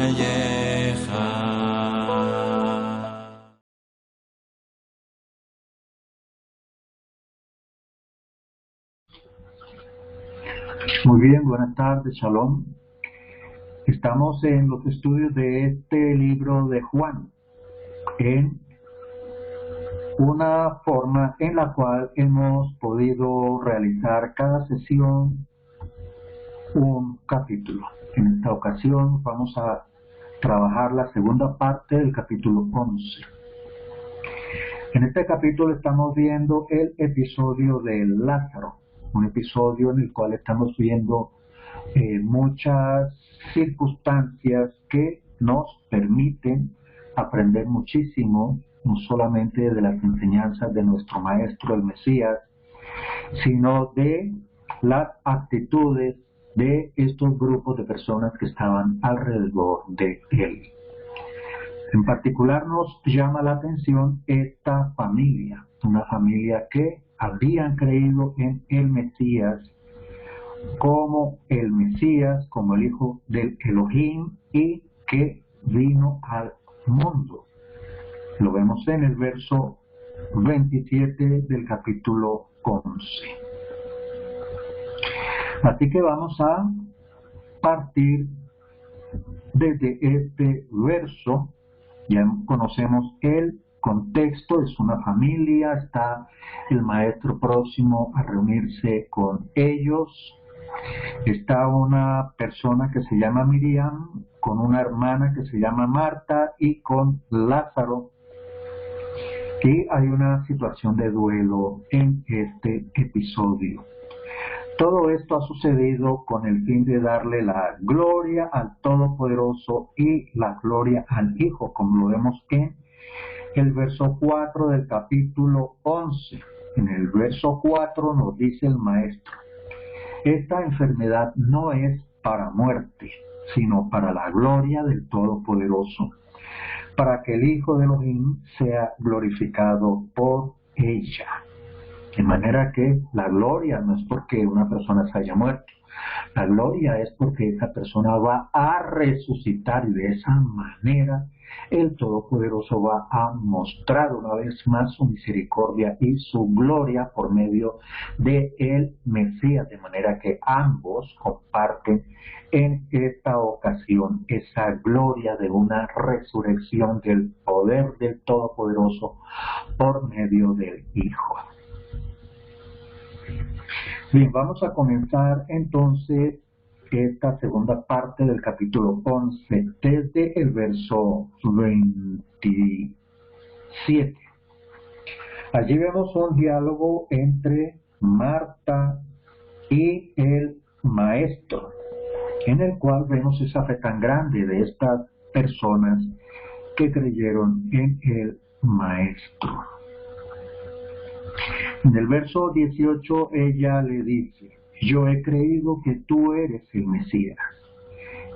חייך. Muy bien, buenas tardes, Shalom. Estamos en los estudios de este libro de Juan, en una forma en la cual hemos podido realizar cada sesión un capítulo. En esta ocasión vamos a trabajar la segunda parte del capítulo 11. En este capítulo estamos viendo el episodio de Lázaro, un episodio en el cual estamos viendo muchas circunstancias que nos permiten aprender muchísimo, no solamente de las enseñanzas de nuestro Maestro, el Mesías, sino de las actitudes de estos grupos de personas que estaban alrededor de él. En particular nos llama la atención esta familia, una familia que habían creído en el Mesías como el Mesías, como el Hijo del Elohim, y que vino al mundo. Lo vemos en el verso 27 del capítulo 11. Así que vamos a partir desde este verso. Ya conocemos el contexto, es una familia, está el maestro próximo a reunirse con ellos. Está una persona que se llama Miriam, con una hermana que se llama Marta y con Lázaro. Y hay una situación de duelo en este episodio. Todo esto ha sucedido con el fin de darle la gloria al Todopoderoso y la gloria al Hijo, como lo vemos en el verso 4 del capítulo 11. En el verso 4 nos dice el maestro: esta enfermedad no es para muerte, sino para la gloria del Todopoderoso, para que el Hijo de Elohim sea glorificado por ella. De manera que la gloria no es porque una persona se haya muerto, la gloria es porque esa persona va a resucitar, y de esa manera el Todopoderoso va a mostrar una vez más su misericordia y su gloria por medio de el Mesías, de manera que ambos comparten en esta ocasión esa gloria de una resurrección del poder del Todopoderoso por medio del Hijo. Bien, vamos a comenzar entonces esta segunda parte del capítulo 11 desde el verso 27. Allí vemos un diálogo entre Marta y el maestro, en el cual vemos esa fe tan grande de estas personas que creyeron en el maestro. En el verso 18 ella le dice: yo he creído que tú eres el Mesías,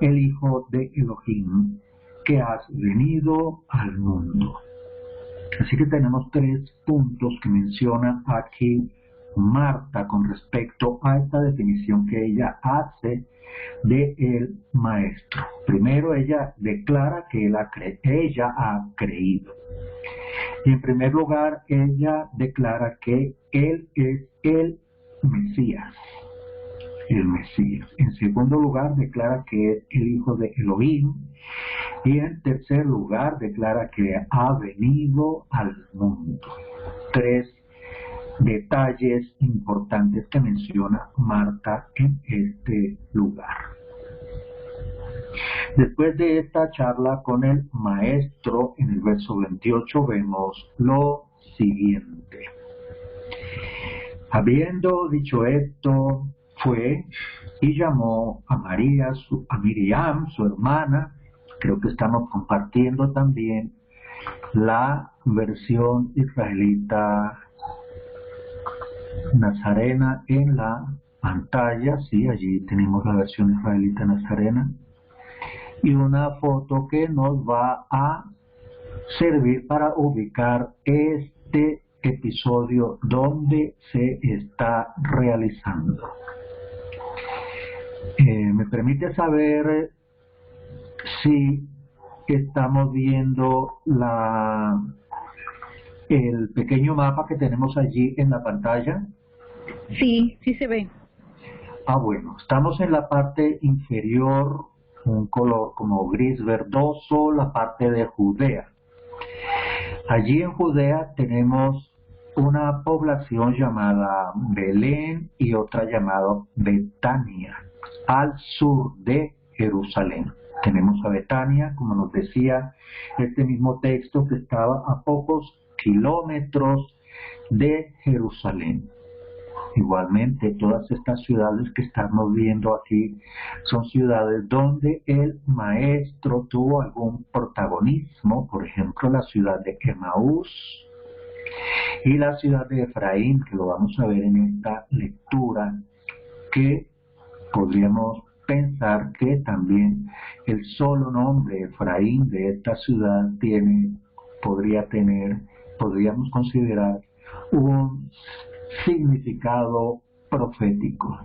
el Hijo de Elohim, que has venido al mundo. Así que tenemos 3 puntos que menciona aquí Marta con respecto a esta definición que ella hace de el maestro. Primero, ella declara que ella ha creído. Y en primer lugar, ella declara que él es el Mesías. El Mesías. En segundo lugar, declara que es el Hijo de Elohim. Y en tercer lugar, declara que ha venido al mundo. 3 detalles importantes que menciona Marta en este lugar. Después de esta charla con el maestro, en el verso 28 vemos lo siguiente: habiendo dicho esto, fue y llamó a Miriam, su hermana. Creo que estamos compartiendo también la versión israelita nazarena en la pantalla. Sí, allí tenemos la versión israelita nazarena. Y una foto que nos va a servir para ubicar este episodio donde se está realizando. ¿Me permite saber si estamos viendo el pequeño mapa que tenemos allí en la pantalla. Sí, sí se ve. Bueno, estamos en la parte inferior, un color como gris verdoso, la parte de Judea. Allí en Judea tenemos una población llamada Belén y otra llamada Betania, al sur de Jerusalén. Tenemos a Betania, como nos decía este mismo texto, que estaba a pocos kilómetros de Jerusalén. Igualmente, todas estas ciudades que estamos viendo aquí son ciudades donde el maestro tuvo algún protagonismo, por ejemplo, la ciudad de Emaús y la ciudad de Efraín, que lo vamos a ver en esta lectura, que podríamos pensar que también el solo nombre Efraín de esta ciudad podríamos considerar un significado profético.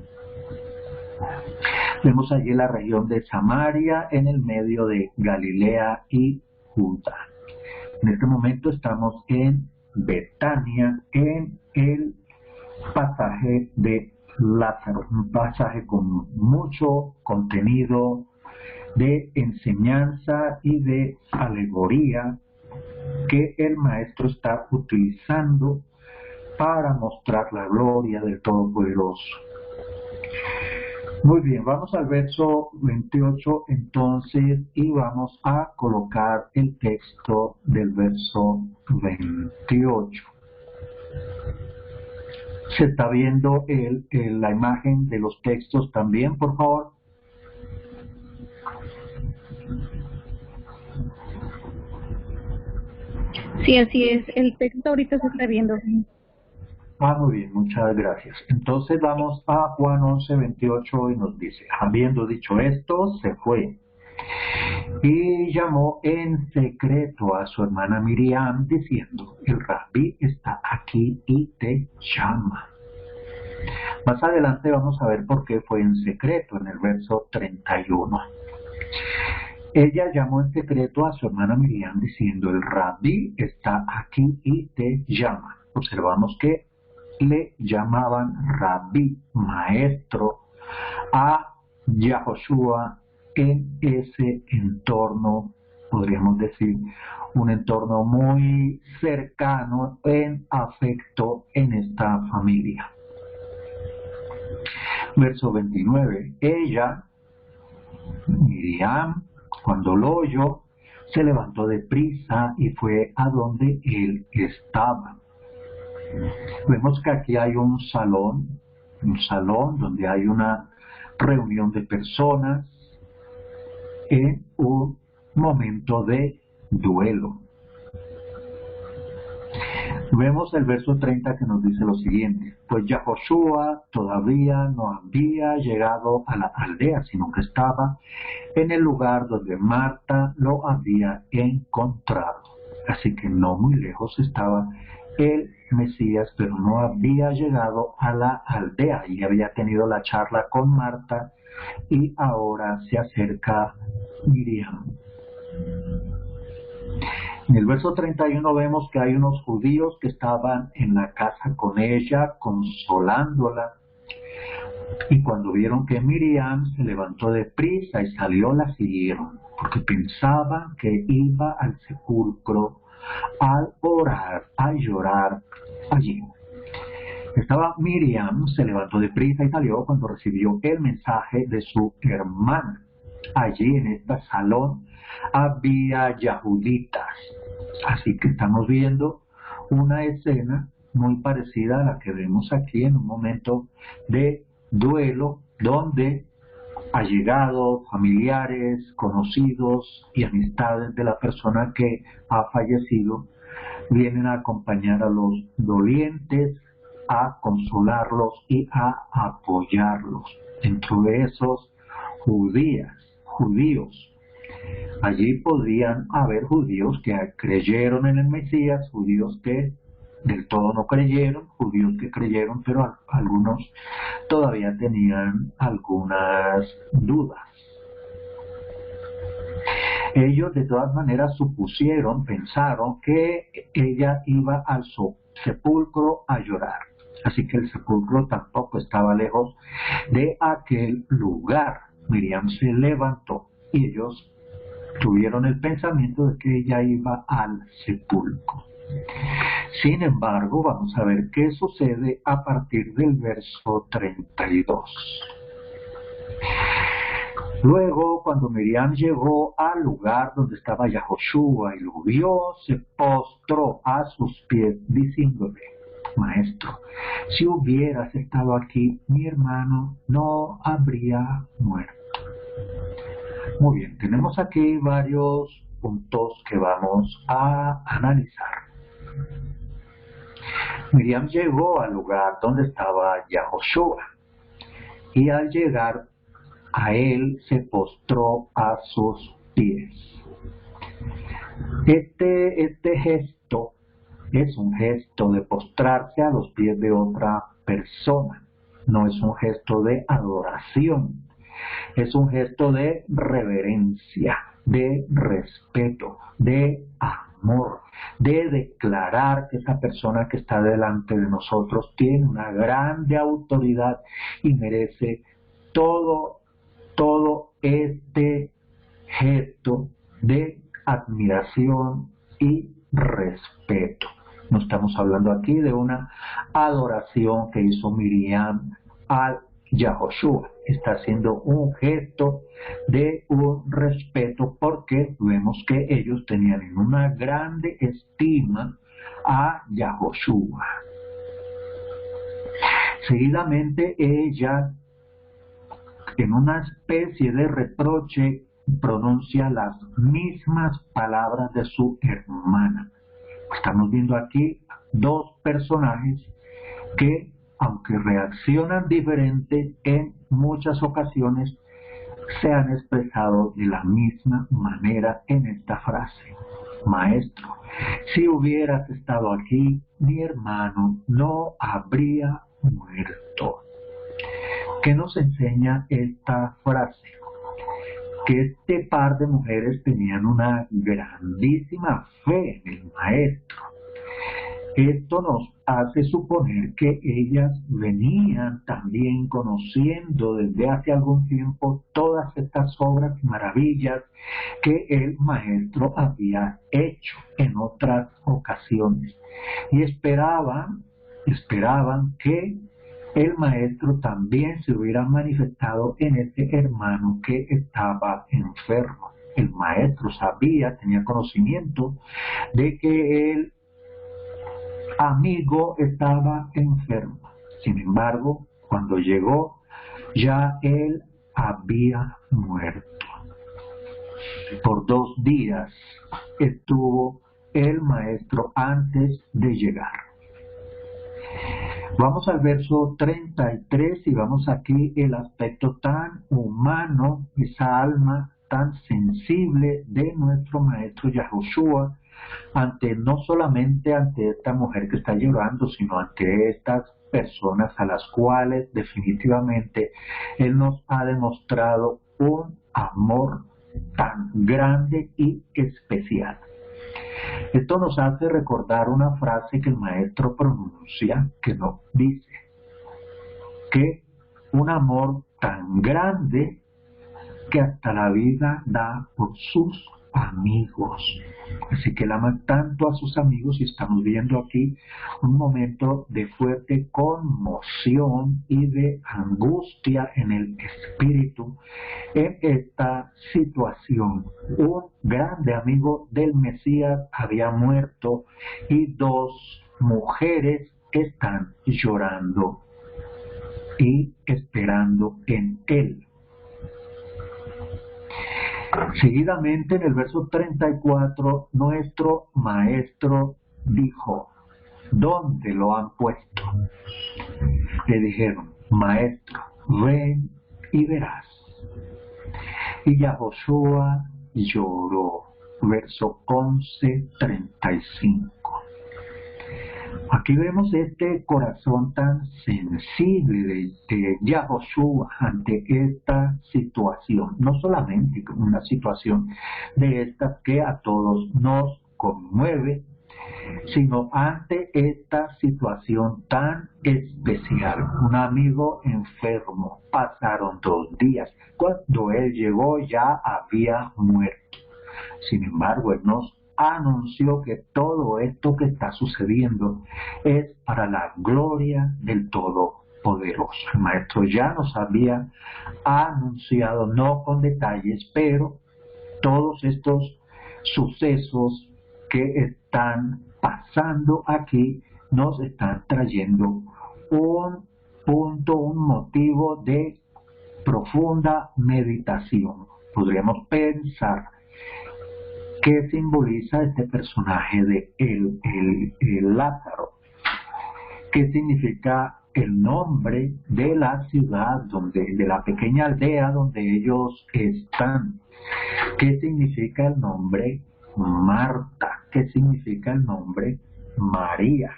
Vemos allí la región de Samaria en el medio de Galilea y Judá. En este momento estamos en Betania, en el pasaje de Lázaro, un pasaje con mucho contenido de enseñanza y de alegoría que el maestro está utilizando para mostrar la gloria del Todopoderoso. Muy bien, vamos al verso 28 entonces y vamos a colocar el texto del verso 28. ¿Se está viendo la imagen de los textos también, por favor? Sí, así es. El texto ahorita se está viendo. Muy bien, muchas gracias. Entonces vamos a Juan 11:28 y nos dice, habiendo dicho esto, se fue y llamó en secreto a su hermana Miriam diciendo, el rabí está aquí y te llama. Más adelante vamos a ver por qué fue en secreto en el verso 31. Ella llamó en secreto a su hermana Miriam diciendo, el rabí está aquí y te llama. Observamos que le llamaban rabí, maestro, a Yahoshua en ese entorno, podríamos decir, un entorno muy cercano en afecto en esta familia. Verso 29. Ella, Miriam, cuando lo oyó, se levantó deprisa y fue a donde él estaba. Vemos que aquí hay un salón donde hay una reunión de personas en un momento de duelo. Vemos el verso 30 que nos dice lo siguiente, pues Yahoshua todavía no había llegado a la aldea, sino que estaba en el lugar donde Marta lo había encontrado. Así que no muy lejos estaba el Mesías, pero no había llegado a la aldea y había tenido la charla con Marta y ahora se acerca Miriam. En el verso 31 vemos que hay unos judíos que estaban en la casa con ella, consolándola. Y cuando vieron que Miriam se levantó deprisa y salió, la siguieron, porque pensaban que iba al sepulcro al orar, a llorar allí. Estaba Miriam, se levantó deprisa y salió cuando recibió el mensaje de su hermana. Allí en este salón había yahuditas. Así que estamos viendo una escena muy parecida a la que vemos aquí en un momento de duelo, donde allegados, familiares, conocidos y amistades de la persona que ha fallecido vienen a acompañar a los dolientes, a consolarlos y a apoyarlos. Dentro de esos judíos. Allí podían haber judíos que creyeron en el Mesías, judíos que del todo no creyeron, judíos que creyeron, pero algunos todavía tenían algunas dudas. Ellos de todas maneras pensaron que ella iba al sepulcro a llorar. Así que el sepulcro tampoco estaba lejos de aquel lugar. Miriam se levantó y ellos tuvieron el pensamiento de que ella iba al sepulcro. Sin embargo, vamos a ver qué sucede a partir del verso 32. Luego, cuando Miriam llegó al lugar donde estaba Yahoshua y lo vio, se postró a sus pies diciéndole: Maestro, si hubieras estado aquí, mi hermano no habría muerto. Muy bien, tenemos aquí varios puntos que vamos a analizar. Miriam llegó al lugar donde estaba Yahoshua y al llegar a él se postró a sus pies. Este gesto es un gesto de postrarse a los pies de otra persona. No es un gesto de adoración. Es un gesto de reverencia, de respeto, de amor, de declarar que esta persona que está delante de nosotros tiene una grande autoridad y merece todo este gesto de admiración y respeto. No estamos hablando aquí de una adoración que hizo Miriam al Yahoshua. Está haciendo un gesto de un respeto porque vemos que ellos tenían en una grande estima a Yahoshua. Seguidamente ella, en una especie de reproche, pronuncia las mismas palabras de su hermana. Estamos viendo aquí dos personajes que, aunque reaccionan diferente en muchas ocasiones, se han expresado de la misma manera en esta frase. Maestro, si hubieras estado aquí, mi hermano no habría muerto. ¿Qué nos enseña esta frase? Que este par de mujeres tenían una grandísima fe en el maestro. Esto nos hace suponer que ellas venían también conociendo desde hace algún tiempo todas estas obras y maravillas que el maestro había hecho en otras ocasiones y esperaban que el maestro también se hubiera manifestado en ese hermano que estaba enfermo. El maestro tenía conocimiento de que el amigo estaba enfermo. Sin embargo, cuando llegó, ya él había muerto. Por 2 días estuvo el maestro antes de llegar. Vamos al verso 33 y vamos aquí el aspecto tan humano, esa alma tan sensible de nuestro maestro Yahoshua, no solamente ante esta mujer que está llorando, sino ante estas personas a las cuales definitivamente Él nos ha demostrado un amor tan grande y especial. Esto nos hace recordar una frase que el maestro pronuncia, que nos dice que un amor tan grande que hasta la vida da por sus amigos. Así que él ama tanto a sus amigos y estamos viendo aquí un momento de fuerte conmoción y de angustia en el espíritu en esta situación. Un grande amigo del Mesías había muerto y 2 mujeres están llorando y esperando en él. Seguidamente, en el verso 34, nuestro maestro dijo: ¿dónde lo han puesto? Le dijeron: maestro, ven y verás. Y Yahoshua lloró. Verso 11:35. Aquí vemos este corazón tan sensible de Yahoshua ante esta situación, no solamente como una situación de estas que a todos nos conmueve, sino ante esta situación tan especial. Un amigo enfermo, pasaron 2 días, cuando él llegó ya había muerto. Sin embargo, él nos anunció que todo esto que está sucediendo es para la gloria del Todopoderoso. El maestro ya nos había anunciado, no con detalles, pero todos estos sucesos que están pasando aquí nos están trayendo un punto, un motivo de profunda meditación. Podríamos pensar qué simboliza este personaje de el Lázaro, qué significa el nombre de la ciudad, de la pequeña aldea donde ellos están, qué significa el nombre Marta, qué significa el nombre María,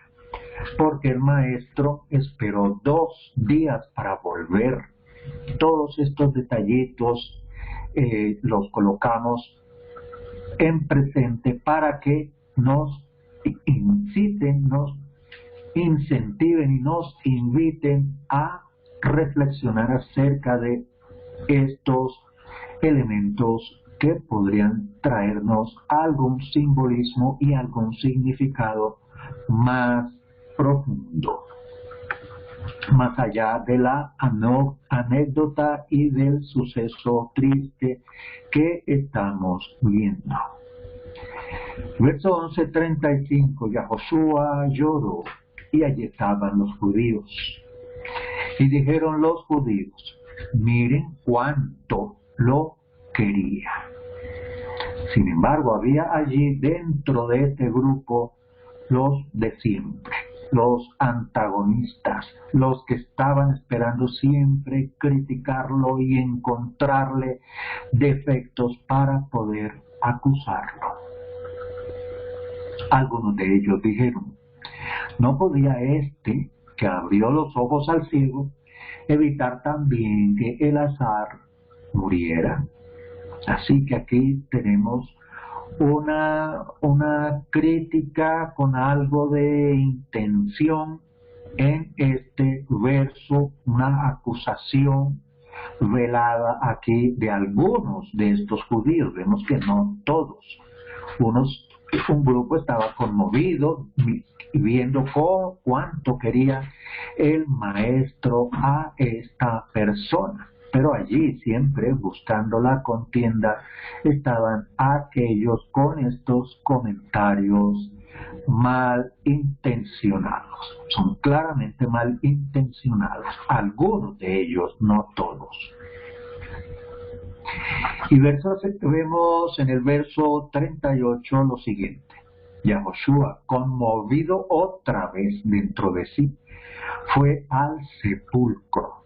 porque el maestro esperó 2 días para volver. Todos estos detallitos los colocamos en presente para que nos inciten, nos incentiven y nos inviten a reflexionar acerca de estos elementos que podrían traernos algún simbolismo y algún significado más profundo, más allá de la anécdota y del suceso triste que estamos viendo. Verso 11:35, Yahoshua lloró y allí estaban los judíos. Y dijeron los judíos, miren cuánto lo quería. Sin embargo, había allí dentro de este grupo los de siempre, los antagonistas, los que estaban esperando siempre criticarlo y encontrarle defectos para poder acusarlo. Algunos de ellos dijeron, ¿no podía este, que abrió los ojos al ciego, evitar también que Elazar muriera? Así que aquí tenemos una crítica con algo de intención en este verso, una acusación velada aquí de algunos de estos judíos. Vemos que no todos. Un grupo estaba conmovido viendo cuánto quería el maestro a esta persona. Pero allí, siempre buscando la contienda, estaban aquellos con estos comentarios malintencionados. Son claramente malintencionados, algunos de ellos, no todos. Y vemos en el verso 38 lo siguiente. Yahoshua, conmovido otra vez dentro de sí, fue al sepulcro.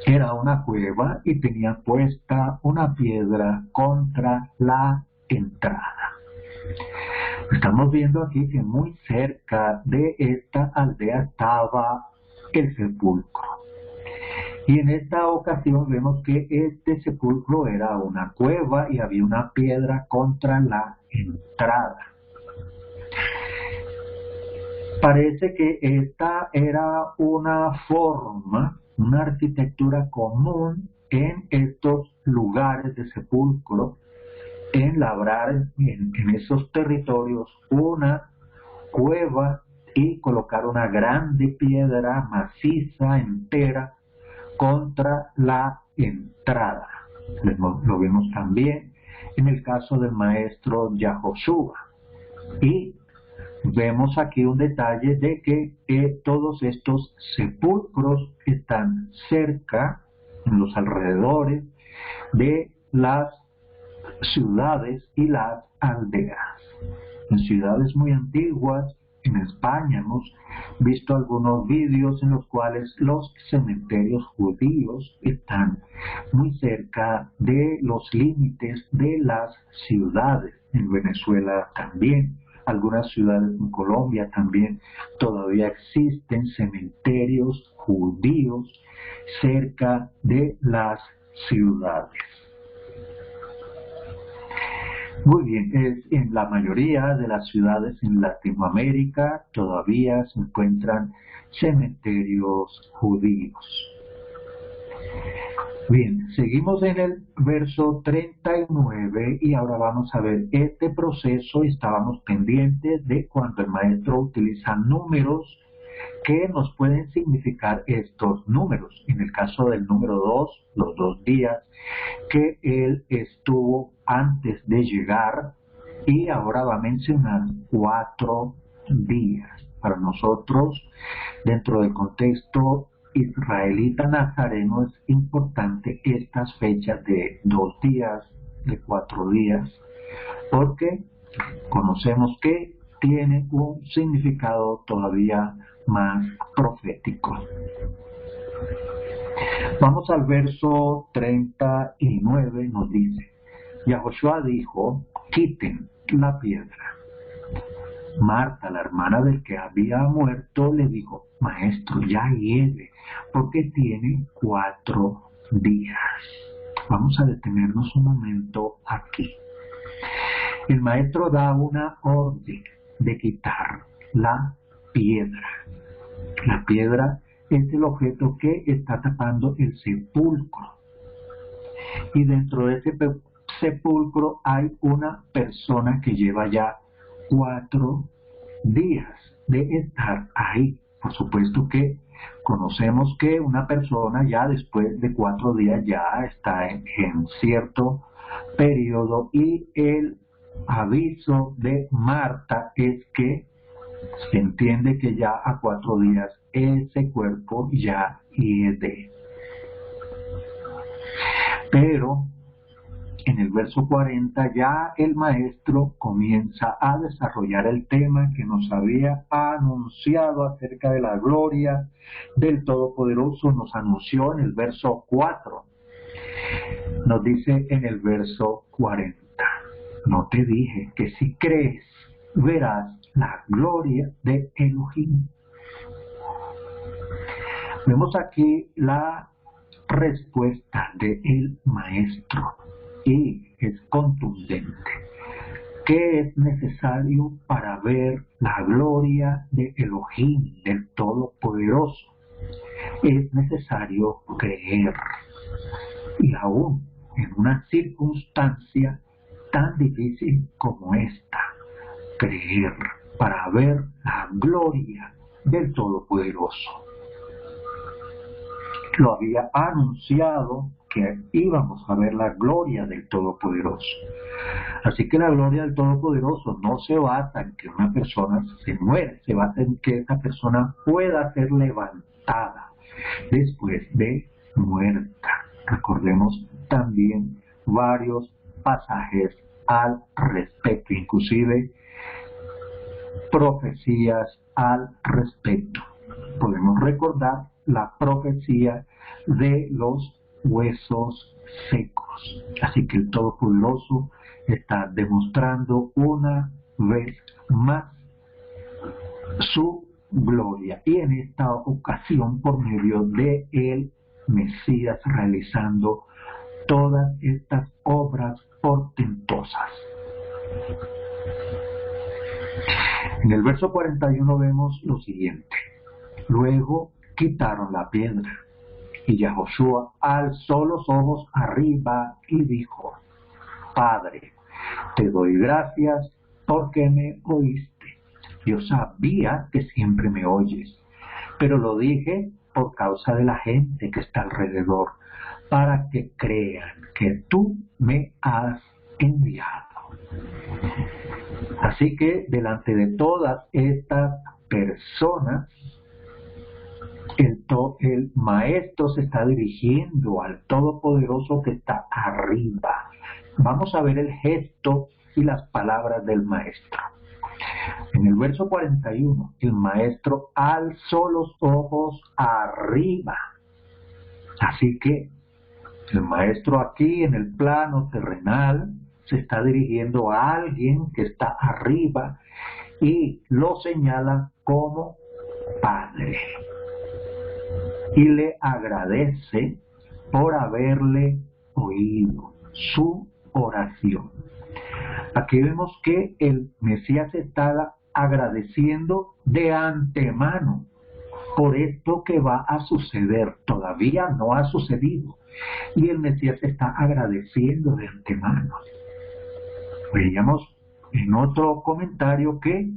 Era una cueva y tenía puesta una piedra contra la entrada. Estamos viendo aquí que muy cerca de esta aldea estaba el sepulcro. Y en esta ocasión vemos que este sepulcro era una cueva y había una piedra contra la entrada. Parece que esta era una forma, una arquitectura común en estos lugares de sepulcro, en labrar en esos territorios una cueva y colocar una grande piedra maciza entera contra la entrada. Lo vemos también en el caso del maestro Yahoshua. Y vemos aquí un detalle de que todos estos sepulcros están cerca, en los alrededores de las ciudades y las aldeas. En ciudades muy antiguas, en España, hemos visto algunos vídeos en los cuales los cementerios judíos están muy cerca de los límites de las ciudades. En Venezuela también algunas ciudades en Colombia también todavía existen cementerios judíos cerca de las ciudades. Muy bien, en la mayoría de las ciudades en Latinoamérica todavía se encuentran cementerios judíos. Bien, seguimos en el verso 39 y ahora vamos a ver este proceso. Estábamos pendientes de cuando el maestro utiliza números que nos pueden significar estos números. En el caso del número 2, los 2 días que él estuvo antes de llegar, y ahora va a mencionar 4 días. Para nosotros, dentro del contexto israelita nazareno, es importante estas fechas de 2 días, de 4 días, porque conocemos que tiene un significado todavía más profético. Vamos al verso 39, nos dice: Yahoshua dijo, quiten la piedra. Marta, la hermana del que había muerto, le dijo, maestro, ya hiede, porque tiene 4 días. Vamos a detenernos un momento aquí. El maestro da una orden de quitar la piedra. La piedra es el objeto que está tapando el sepulcro. Y dentro de ese sepulcro hay una persona que lleva ya 4 días de estar ahí. Por supuesto que conocemos que una persona ya después de 4 días ya está en cierto periodo, y el aviso de Marta es que se entiende que ya a 4 días ese cuerpo ya hiede. Pero en el verso 40 ya el maestro comienza a desarrollar el tema que nos había anunciado acerca de la gloria del Todopoderoso. Nos anunció en el verso 4. Nos dice en el verso 40, no te dije que si crees verás la gloria de Elohim. Vemos aquí la respuesta del maestro y es contundente. ¿Qué es necesario para ver la gloria de Elohim, del Todopoderoso? Es necesario creer. Y aún en una circunstancia tan difícil como esta, creer para ver la gloria del Todopoderoso. Lo había anunciado que íbamos a ver la gloria del Todopoderoso. Así que la gloria del Todopoderoso no se basa en que una persona se muere, se basa en que esa persona pueda ser levantada después de muerta. Recordemos también varios pasajes al respecto, inclusive profecías al respecto. Podemos recordar la profecía de los huesos secos. Así que el Todopoderoso está demostrando una vez más su gloria, y en esta ocasión por medio de el Mesías realizando todas estas obras portentosas. En el verso 41 vemos lo siguiente: luego quitaron la piedra, y Yahoshua alzó los ojos arriba y dijo, Padre, te doy gracias porque me oíste. Yo sabía que siempre me oyes, pero lo dije por causa de la gente que está alrededor, para que crean que tú me has enviado. Así que delante de todas estas personas, el maestro se está dirigiendo al Todopoderoso que está arriba. Vamos a ver el gesto y las palabras del maestro. En el verso 41, el maestro alzó los ojos arriba. Así que el maestro aquí en el plano terrenal se está dirigiendo a alguien que está arriba y lo señala como Padre. Y le agradece por haberle oído su oración. Aquí vemos que el Mesías está agradeciendo de antemano por esto que va a suceder. Todavía no ha sucedido. Y el Mesías está agradeciendo de antemano. Veíamos en otro comentario que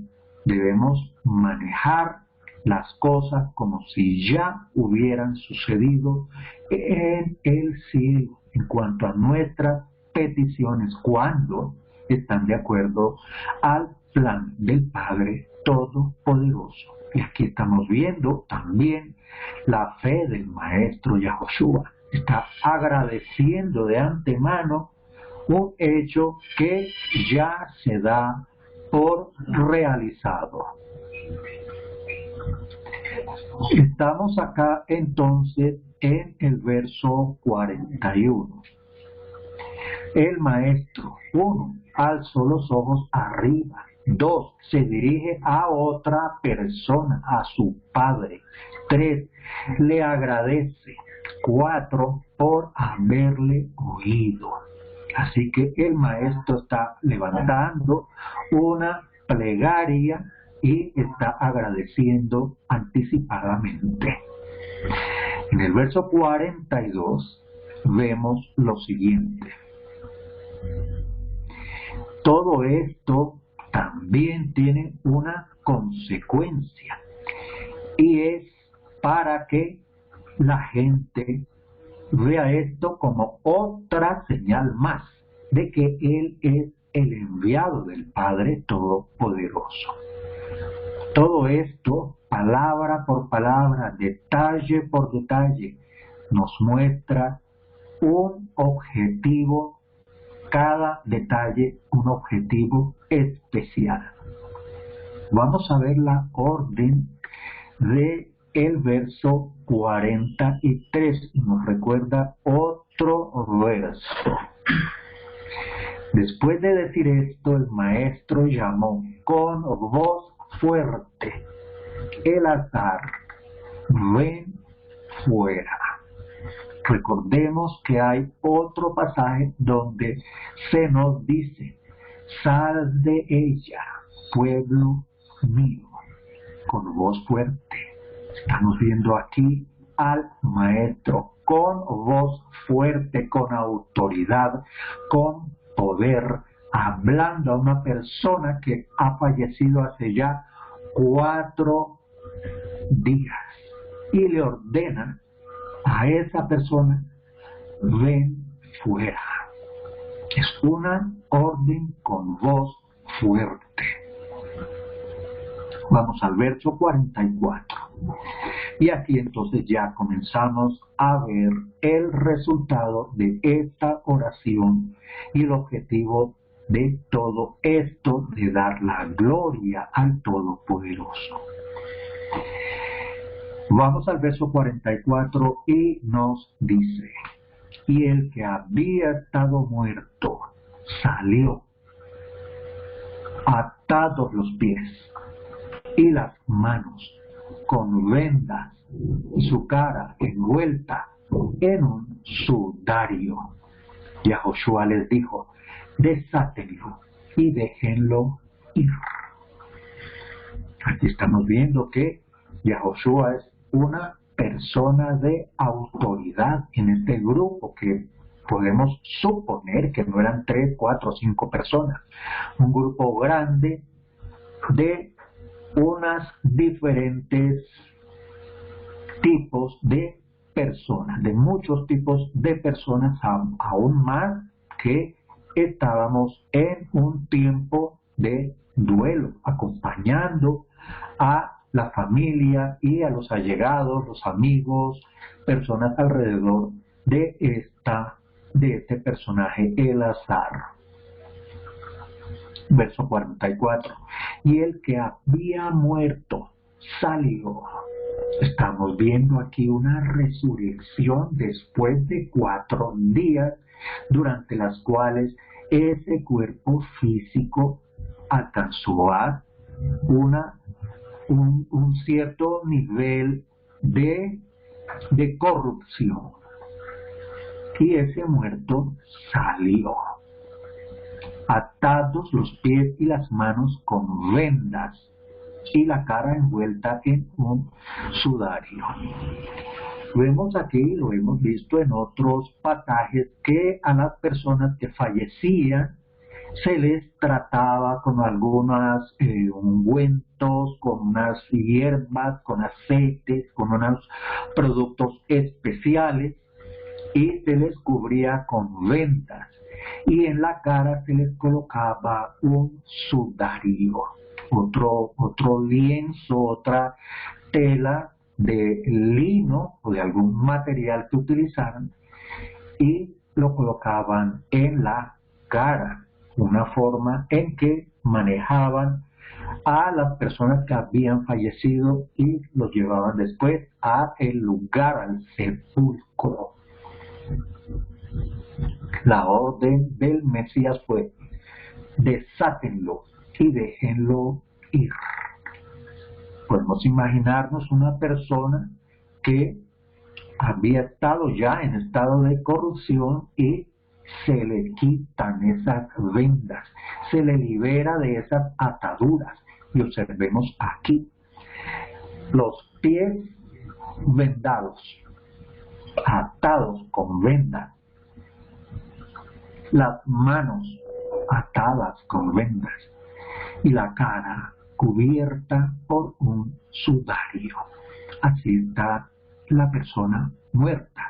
debemos manejar las cosas como si ya hubieran sucedido en el cielo en cuanto a nuestras peticiones, cuando están de acuerdo al plan del Padre Todopoderoso. Y aquí estamos viendo también la fe del Maestro Yahoshua. Está agradeciendo de antemano un hecho que ya se da por realizado. Estamos acá entonces en el verso 41. El maestro, 1, alzó los ojos arriba. 2, se dirige a otra persona, a su padre. 3, le agradece. 4, por haberle oído. Así que el maestro está levantando una plegaria y está agradeciendo anticipadamente. En el verso 42 vemos lo siguiente. Todo esto también tiene una consecuencia y es para que la gente vea esto como otra señal más de que Él es el enviado del Padre Todopoderoso. Todo esto, palabra por palabra, detalle por detalle, nos muestra un objetivo, cada detalle un objetivo especial. Vamos a ver la orden de el verso 43 y nos recuerda otro verso. Después de decir esto, el maestro llamó con voz fuerte: Elazar, ven fuera. Recordemos que hay otro pasaje donde se nos dice: sal de ella, pueblo mío, con voz fuerte. Estamos viendo aquí al maestro con voz fuerte, con autoridad, con poder, hablando a una persona que ha fallecido hace ya 4 días y le ordena a esa persona: ven fuera. Es una orden con voz fuerte. Vamos al verso 44. Y aquí entonces ya comenzamos a ver el resultado de esta oración y el objetivo de todo esto, de dar la gloria al Todopoderoso. Vamos al verso 44 y nos dice: y el que había estado muerto salió, atados los pies y las manos, con vendas, y su cara envuelta en un sudario. Yahoshua les dijo: desátenlo y déjenlo ir. Aquí estamos viendo que Yahoshua es una persona de autoridad en este grupo, que podemos suponer que no eran 3, 4, 5 personas. Un grupo grande de unas diferentes tipos de personas, de muchos tipos de personas, aún más que estábamos en un tiempo de duelo, acompañando a la familia y a los allegados, los amigos, personas alrededor de este personaje, Elazar. Verso 44. Y el que había muerto salió. Estamos viendo aquí una resurrección después de 4 días durante las cuales ese cuerpo físico alcanzó a un cierto nivel de corrupción. Y ese muerto salió, atados los pies y las manos con vendas y la cara envuelta en un sudario. Vemos aquí, lo hemos visto en otros pasajes, que a las personas que fallecían se les trataba con algunos ungüentos, con unas hierbas, con aceites, con unos productos especiales, y se les cubría con vendas, y en la cara se les colocaba un sudario, otro lienzo, otra tela de lino o de algún material que utilizaran, y lo colocaban en la cara, una forma en que manejaban a las personas que habían fallecido y los llevaban después a el lugar, al sepulcro. La orden del Mesías fue: desátenlo y déjenlo ir. Podemos imaginarnos una persona que había estado ya en estado de corrupción y se le quitan esas vendas, se le libera de esas ataduras. Y observemos aquí los pies vendados, atados con vendas, las manos atadas con vendas y la cara cubierta por un sudario. Así está la persona muerta.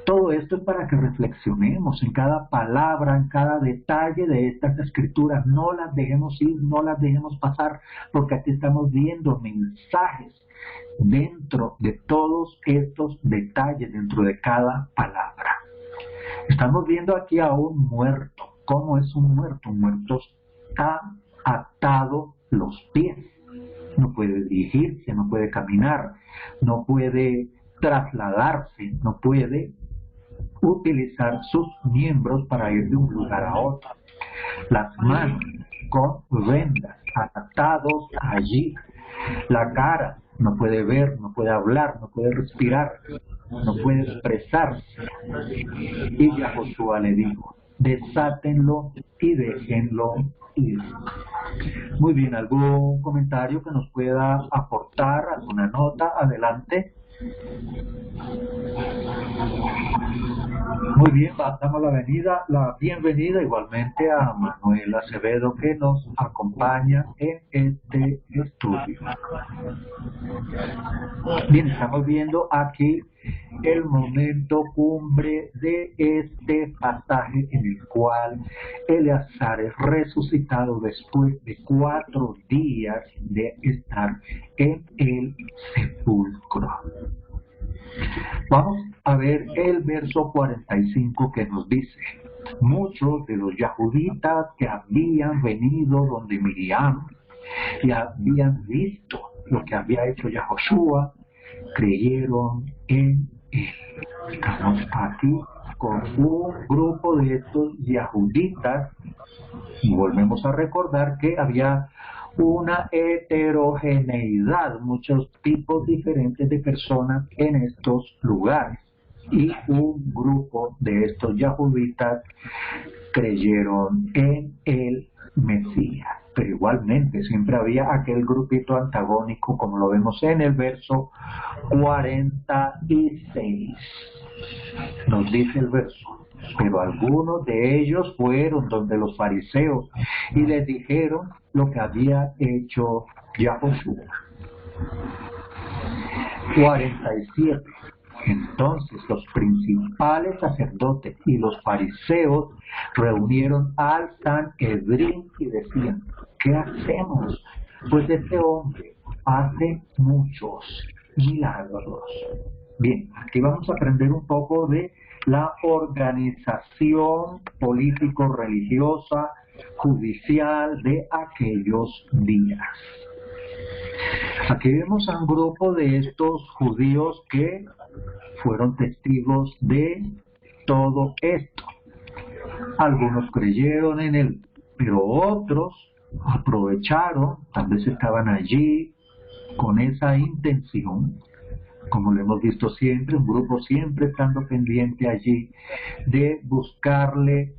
Todo esto es para que reflexionemos en cada palabra, en cada detalle de estas escrituras. No las dejemos ir, no las dejemos pasar, porque aquí estamos viendo mensajes dentro de todos estos detalles, dentro de cada palabra. Estamos viendo aquí a un muerto. ¿Cómo es un muerto? Un muerto está atado los pies. No puede dirigirse, no puede caminar, no puede trasladarse, no puede utilizar sus miembros para ir de un lugar a otro. Las manos con vendas, atados allí. La cara no puede ver, no puede hablar, no puede respirar, no puede expresarse. Y ya Josué le dijo: desátenlo y déjenlo ir. Muy bien, ¿algún comentario que nos pueda aportar? ¿Alguna nota? Adelante. Muy bien, damos la bienvenida igualmente a Manuel Acevedo, que nos acompaña en este estudio. Bien, estamos viendo aquí el momento cumbre de este pasaje, en el cual Eleazar es resucitado después de 4 días de estar en el sepulcro. Vamos a ver el verso 45, que nos dice: muchos de los yahuditas que habían venido donde Miriam y habían visto lo que había hecho Yahoshua, creyeron en él. Estamos aquí con un grupo de estos yahuditas, y volvemos a recordar que había una heterogeneidad, muchos tipos diferentes de personas en estos lugares, y un grupo de estos yahuditas creyeron en el Mesías. Pero igualmente siempre había aquel grupito antagónico, como lo vemos en el verso 46. Nos dice el verso: pero algunos de ellos fueron donde los fariseos y les dijeron lo que había hecho Yahoshua. 47. Entonces los principales sacerdotes y los fariseos reunieron al Sanedrín y decían: ¿qué hacemos? Pues este hombre hace muchos milagros. Bien, aquí vamos a aprender un poco de la organización político-religiosa, judicial de aquellos días. Aquí vemos a un grupo de estos judíos que fueron testigos de todo esto. Algunos creyeron en él, pero otros aprovecharon, tal vez estaban allí con esa intención, como lo hemos visto siempre, un grupo siempre estando pendiente allí de buscarle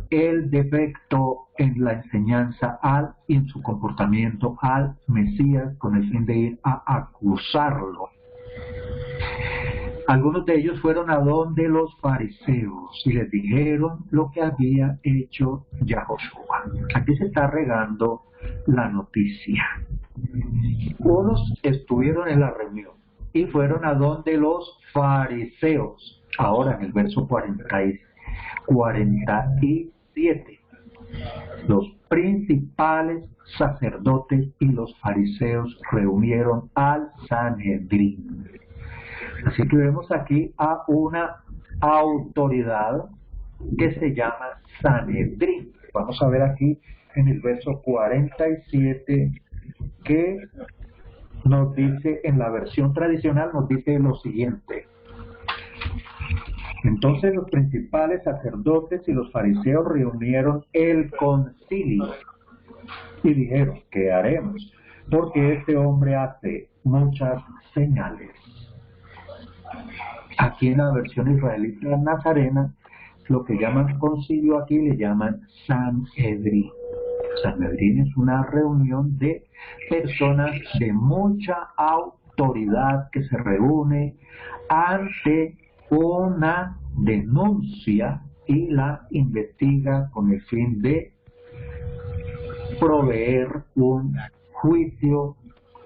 el defecto en la enseñanza y en su comportamiento al Mesías con el fin de ir a acusarlo. Algunos de ellos fueron a donde los fariseos y les dijeron lo que había hecho Yahoshua. Aquí se está regando la noticia. Unos estuvieron en la reunión y fueron a donde los fariseos. Ahora en el verso 47. Los principales sacerdotes y los fariseos reunieron al Sanedrín. Así que vemos aquí a una autoridad que se llama Sanedrín. Vamos a ver aquí en el verso 47 que nos dice, en la versión tradicional nos dice lo siguiente. Entonces los principales sacerdotes y los fariseos reunieron el concilio y dijeron, ¿qué haremos? Porque este hombre hace muchas señales. Aquí en la versión israelita nazarena, lo que llaman concilio aquí le llaman Sanedrín. Sanedrín es una reunión de personas de mucha autoridad que se reúne ante una denuncia y la investiga con el fin de proveer un juicio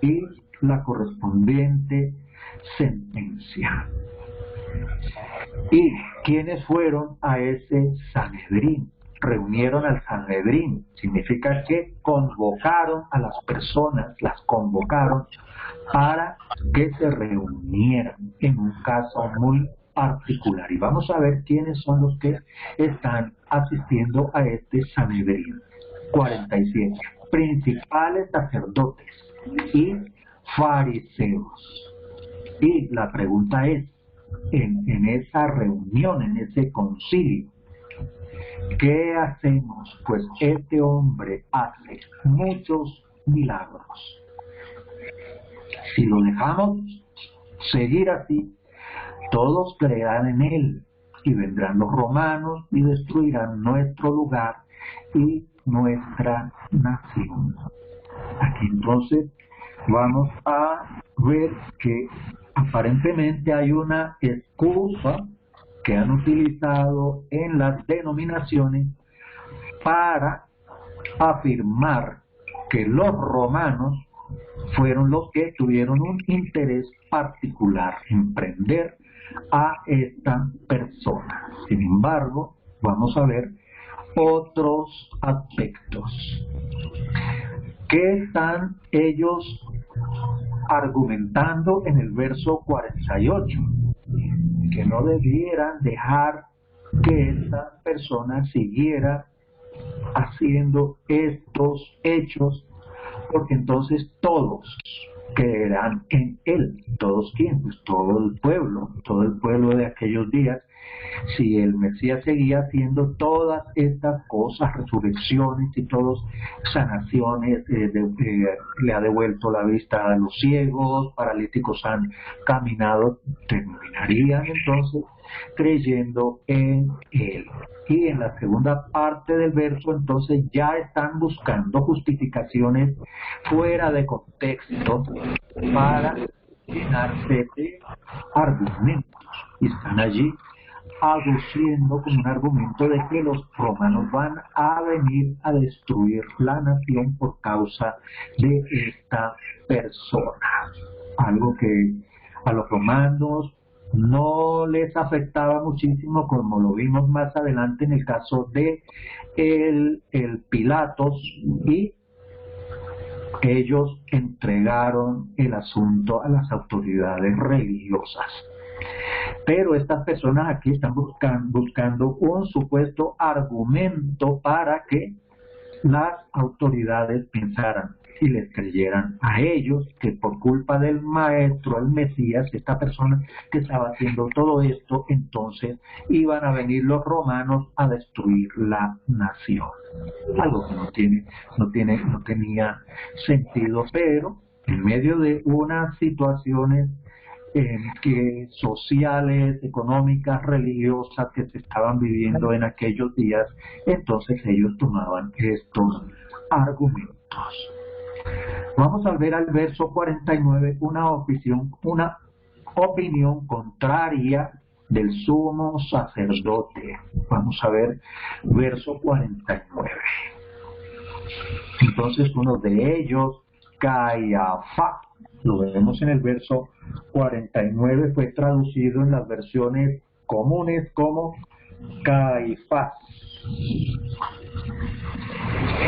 y la correspondiente sentencia. ¿Y quiénes fueron a ese Sanedrín? Reunieron al Sanedrín, significa que convocaron a las personas, las convocaron para que se reunieran en un caso muy particular. Y vamos a ver quiénes son los que están asistiendo a este Sanedrín. 47. Principales sacerdotes y fariseos. Y la pregunta es, en esa reunión, en ese concilio, ¿qué hacemos? Pues este hombre hace muchos milagros. Si lo dejamos seguir así, todos creerán en él y vendrán los romanos y destruirán nuestro lugar y nuestra nación. Aquí entonces vamos a ver que aparentemente hay una excusa que han utilizado en las denominaciones para afirmar que los romanos fueron los que tuvieron un interés particular en prender a esta persona. Sin embargo, vamos a ver otros aspectos. ¿Qué están ellos argumentando en el verso 48? Que no debieran dejar que esta persona siguiera haciendo estos hechos, porque entonces todos creerán en él. ¿Todos quién? Pues todo el pueblo de aquellos días. Si el Mesías seguía haciendo todas estas cosas, resurrecciones y todas sanaciones, le ha devuelto la vista a los ciegos, paralíticos han caminado, terminarían entonces creyendo en él. Y en la segunda parte del verso entonces ya están buscando justificaciones fuera de contexto para llenarse de argumentos, y están allí aduciendo como un argumento de que los romanos van a venir a destruir la nación por causa de esta persona. Algo que a los romanos no les afectaba muchísimo, como lo vimos más adelante en el caso de el Pilatos, y ellos entregaron el asunto a las autoridades religiosas. Pero estas personas aquí están buscando un supuesto argumento para que las autoridades pensaran, y les creyeran a ellos, que por culpa del maestro, el Mesías, esta persona que estaba haciendo todo esto, entonces iban a venir los romanos a destruir la nación. Algo que no tenía sentido, pero en medio de unas situaciones que sociales, económicas, religiosas que se estaban viviendo en aquellos días, entonces ellos tomaban estos argumentos. Vamos a ver al verso 49 una opinión contraria del sumo sacerdote. Vamos a ver verso 49. Entonces uno de ellos, Caifás, lo vemos en el verso 49, fue traducido en las versiones comunes como Caifás.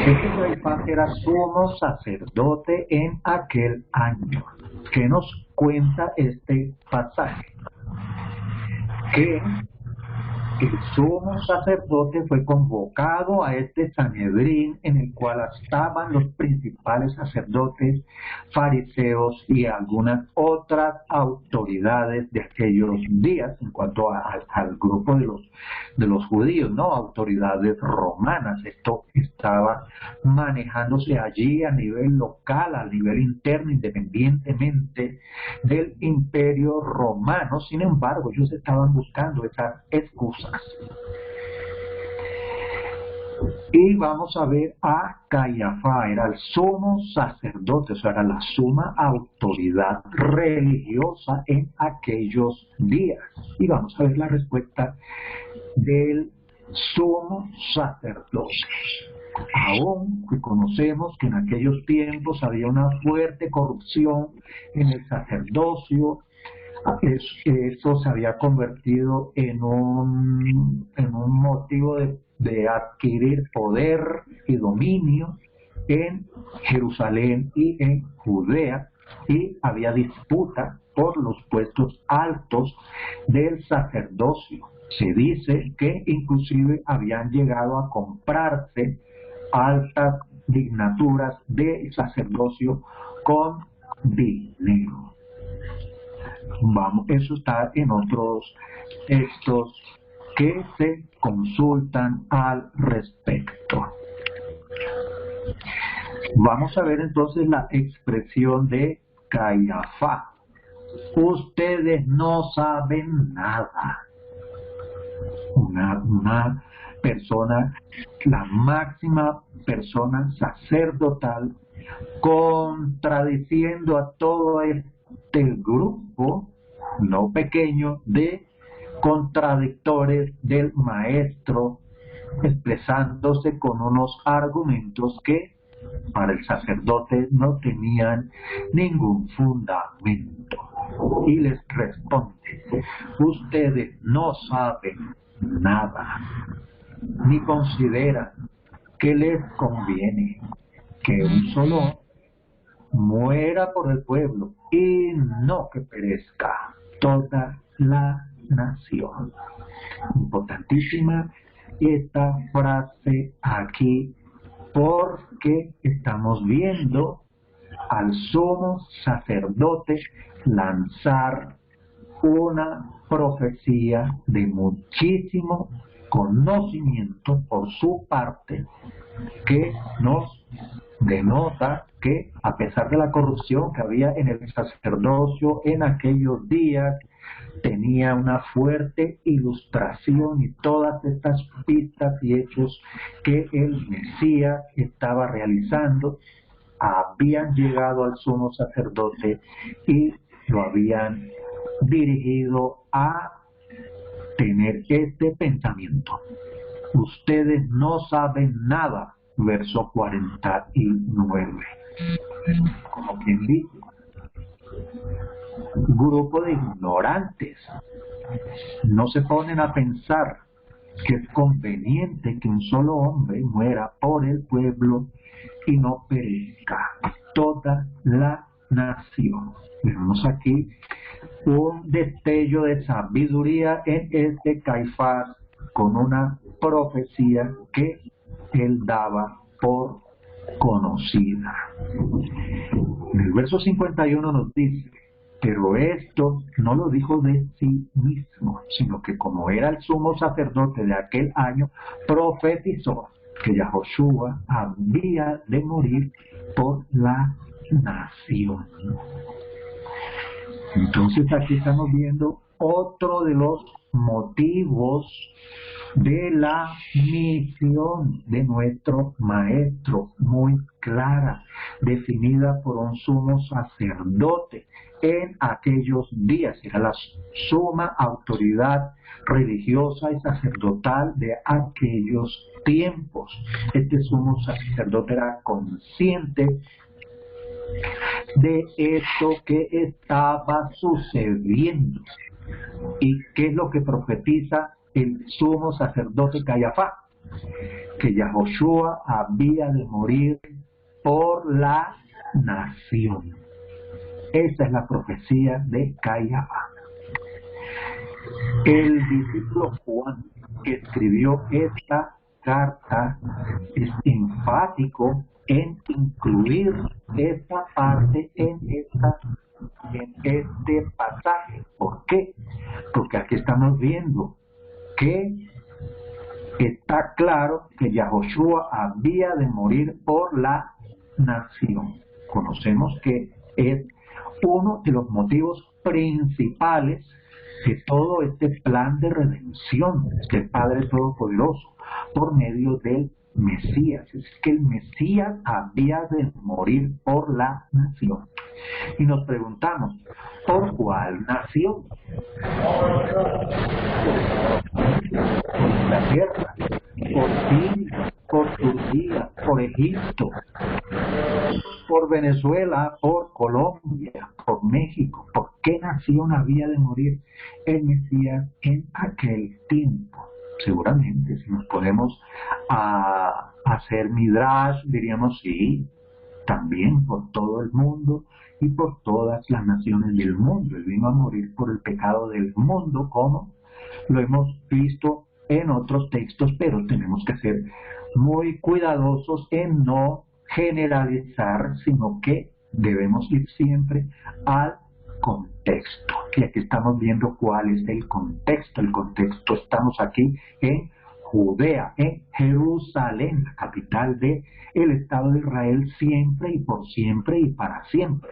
Este Caifás era sumo sacerdote en aquel año. ¿Qué nos cuenta este pasaje? Que el sumo sacerdote fue convocado a este Sanedrín en el cual estaban los principales sacerdotes, fariseos y algunas otras autoridades de aquellos días en cuanto al grupo de los judíos, ¿no? Autoridades romanas. Esto estaba manejándose allí a nivel local, a nivel interno, independientemente del imperio romano. Sin embargo, ellos estaban buscando esas excusas. Y vamos a ver a Caifás, era el sumo sacerdote, o sea, era la suma autoridad religiosa en aquellos días. Y vamos a ver la respuesta del sumo sacerdote. Aún que conocemos que en aquellos tiempos había una fuerte corrupción en el sacerdocio, eso se había convertido en un motivo de adquirir poder y dominio en Jerusalén y en Judea, y había disputa por los puestos altos del sacerdocio. Se dice que inclusive habían llegado a comprarse altas dignaturas de sacerdocio con dinero. Eso está en otros textos que se consultan al respecto. Vamos a ver entonces la expresión de Caifás. Ustedes no saben nada. Una persona, la máxima persona sacerdotal, contradiciendo a todo este grupo, no pequeño, de contradictores del maestro, expresándose con unos argumentos que para el sacerdote no tenían ningún fundamento. Y les responde: ustedes no saben nada, ni consideran que les conviene que un solo muera por el pueblo y no que perezca toda la nación. Importantísima esta frase aquí, porque estamos viendo al sumo sacerdote lanzar una profecía de muchísimo conocimiento por su parte, que nos denota que a pesar de la corrupción que había en el sacerdocio en aquellos días, tenía una fuerte ilustración y todas estas pistas y hechos que el Mesías estaba realizando habían llegado al sumo sacerdote y lo habían dirigido a tener este pensamiento. Ustedes no saben nada, verso 49. Como quien dice, grupo de ignorantes no se ponen a pensar que es conveniente que un solo hombre muera por el pueblo y no perezca toda la nación. Vemos aquí un destello de sabiduría en este Caifás con una profecía que él daba por conocida. En el verso 51 nos dice, pero esto no lo dijo de sí mismo, sino que como era el sumo sacerdote de aquel año, profetizó que Yahoshua había de morir por la nación. Entonces aquí estamos viendo otro de los motivos de la misión de nuestro maestro, muy clara, definida por un sumo sacerdote en aquellos días. Era la suma autoridad religiosa y sacerdotal de aquellos tiempos. Este sumo sacerdote era consciente de esto que estaba sucediendo. ¿Y qué es lo que profetiza el sumo sacerdote Cayafá? Que Yahoshua había de morir por la nación. Esa es la profecía de Cayafá. El discípulo Juan, que escribió esta carta, es enfático en incluir esta parte en este pasaje. ¿Por qué? Porque aquí estamos viendo que está claro que Yahoshua había de morir por la nación. Conocemos que es uno de los motivos principales de todo este plan de redención del Padre Todopoderoso por medio del Mesías. Es que el Mesías había de morir por la nación. Y nos preguntamos, ¿por cuál nación? Por Inglaterra, por Siria, por Turquía, por Egipto, por Venezuela, por Colombia, por México. ¿Por qué nación había de morir el Mesías en aquel tiempo? Seguramente, si nos podemos hacer midrash, diríamos sí, también por todo el mundo y por todas las naciones del mundo. Él vino a morir por el pecado del mundo, como lo hemos visto en otros textos, pero tenemos que ser muy cuidadosos en no generalizar, sino que debemos ir siempre al contexto. Y aquí estamos viendo cuál es el contexto. El contexto, estamos aquí en Judea, en Jerusalén, la capital del Estado de Israel, siempre y por siempre y para siempre.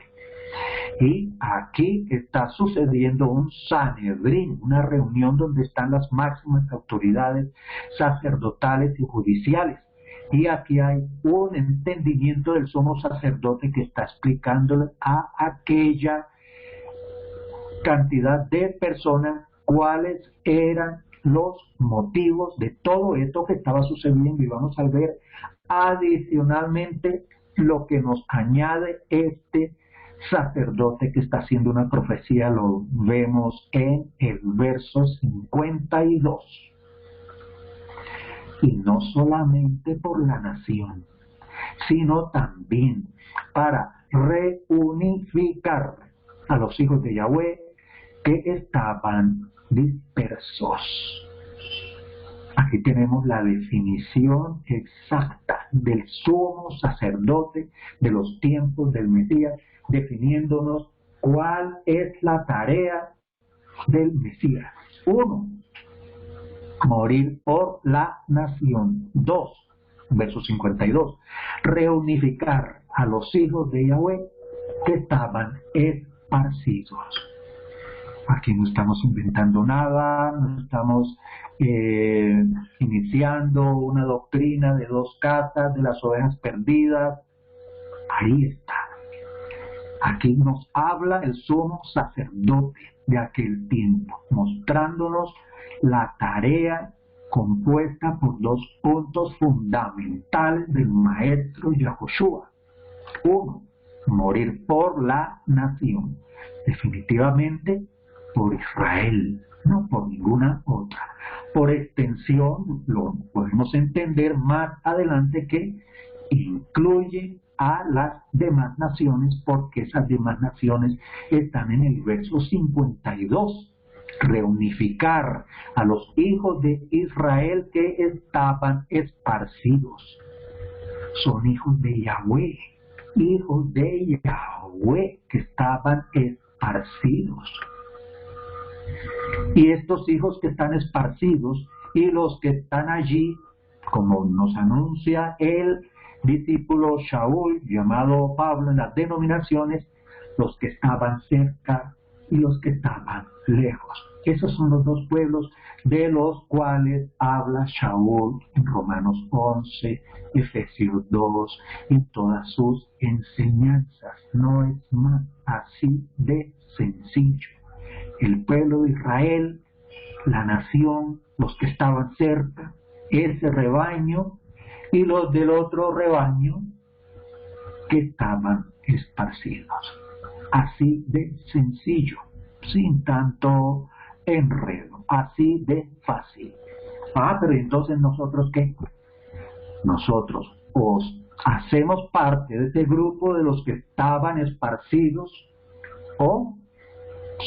Y aquí está sucediendo un Sanedrín, una reunión donde están las máximas autoridades sacerdotales y judiciales. Y aquí hay un entendimiento del sumo sacerdote que está explicándole a aquella cantidad de personas cuáles eran los motivos de todo esto que estaba sucediendo. Y vamos a ver adicionalmente lo que nos añade este sacerdote que está haciendo una profecía. Lo vemos en el verso 52. Y no solamente por la nación, sino también para reunificar a los hijos de Yahweh que estaban dispersos. Aquí tenemos la definición exacta del sumo sacerdote de los tiempos del Mesías, definiéndonos cuál es la tarea del Mesías. 1. Morir por la nación. 2. Verso 52. Reunificar a los hijos de Yahweh que estaban esparcidos. Aquí no estamos inventando nada, no estamos iniciando una doctrina de dos casas, de las ovejas perdidas. Ahí está. Aquí nos habla el sumo sacerdote de aquel tiempo, mostrándonos la tarea compuesta por dos puntos fundamentales del maestro Yahoshua. 1. Morir por la nación. Definitivamente por Israel, no por ninguna otra. Por extensión, lo podemos entender más adelante que incluye a las demás naciones, porque esas demás naciones están en el verso 52. Reunificar a los hijos de Israel que estaban esparcidos. son hijos de Yahweh, que estaban esparcidos. Y estos hijos que están esparcidos y los que están allí, como nos anuncia el discípulo Shaul, llamado Pablo en las denominaciones, los que estaban cerca y los que estaban lejos. Esos son los dos pueblos de los cuales habla Shaul en Romanos 11, Efesios 2, en todas sus enseñanzas. No es más así de sencillo. El pueblo de Israel, la nación, los que estaban cerca, ese rebaño, y los del otro rebaño que estaban esparcidos. Así de sencillo, sin tanto enredo, así de fácil. Pero entonces nosotros ¿qué? Nosotros hacemos parte de ese grupo de los que estaban esparcidos, o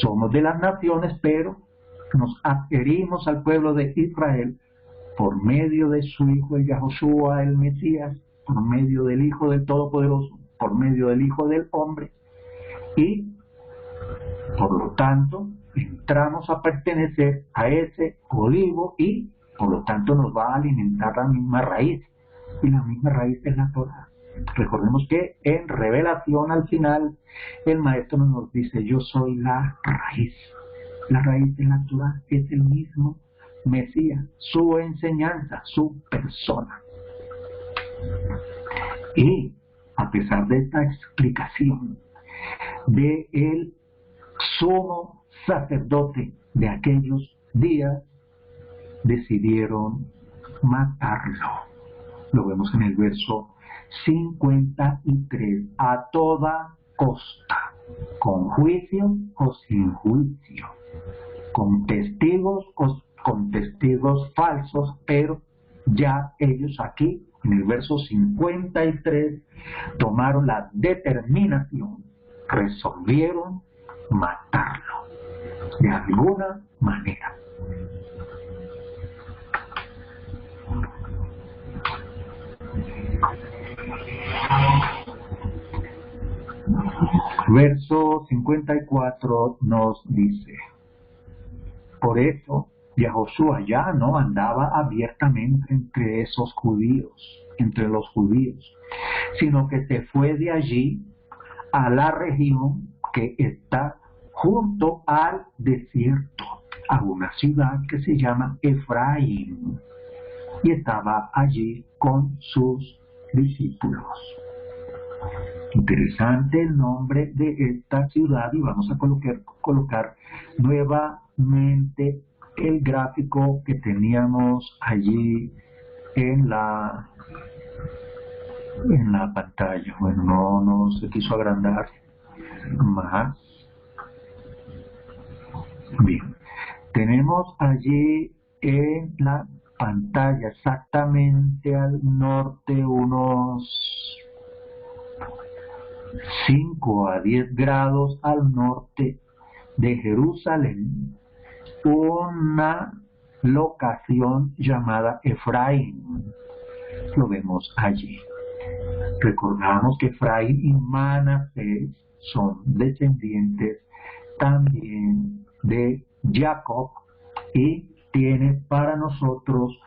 somos de las naciones, pero nos adherimos al pueblo de Israel por medio de su Hijo, el Yahoshua, el Mesías, por medio del Hijo del Todopoderoso, por medio del Hijo del Hombre, y por lo tanto entramos a pertenecer a ese olivo y por lo tanto nos va a alimentar la misma raíz, y la misma raíz es la Torah. Recordemos que en Revelación al final el maestro nos dice: yo soy la raíz de la Torah, es el mismo Mesías, su enseñanza, su persona. Y a pesar de esta explicación de el sumo sacerdote de aquellos días, decidieron matarlo. Lo vemos en el verso 53, a toda costa, con juicio o sin juicio, con testigos o con testigos falsos, pero ya ellos aquí, en el verso 53, tomaron la determinación, resolvieron matarlo, de alguna manera. Verso 54 nos dice: por eso Yahoshua ya no andaba abiertamente entre esos judíos, entre los judíos, sino que se fue de allí a la región que está junto al desierto, a una ciudad que se llama Efraín, y estaba allí con sus discípulos. Interesante el nombre de esta ciudad, y vamos a colocar nuevamente el gráfico que teníamos allí en la pantalla. Bueno, no se quiso agrandar más. Bien, tenemos allí en la pantalla exactamente al norte, unos 5 a 10 grados al norte de Jerusalén, una locación llamada Efraín. Lo vemos allí. Recordamos que Efraín y Manasés son descendientes también de Jacob y tiene para nosotros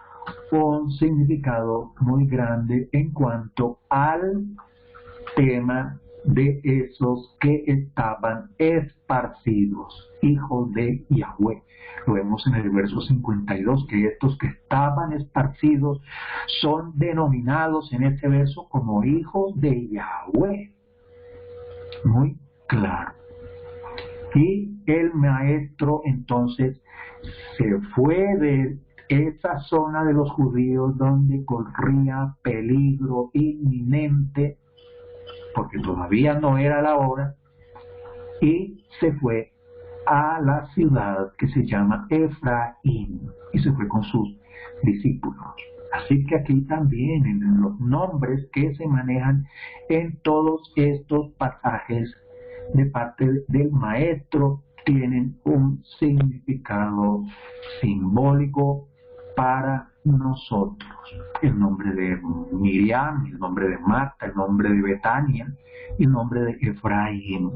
un significado muy grande en cuanto al tema de esos que estaban esparcidos, hijos de Yahweh. Lo vemos en el verso 52, que estos que estaban esparcidos son denominados en este verso como hijos de Yahweh. Muy claro. Y el maestro entonces se fue de esa zona de los judíos donde corría peligro inminente, porque todavía no era la hora, y se fue a la ciudad que se llama Efraín, y se fue con sus discípulos. Así que aquí también en los nombres que se manejan en todos estos pasajes de parte del maestro tienen un significado simbólico para nosotros. El nombre de Miriam, el nombre de Marta, el nombre de Betania, el nombre de Efraín,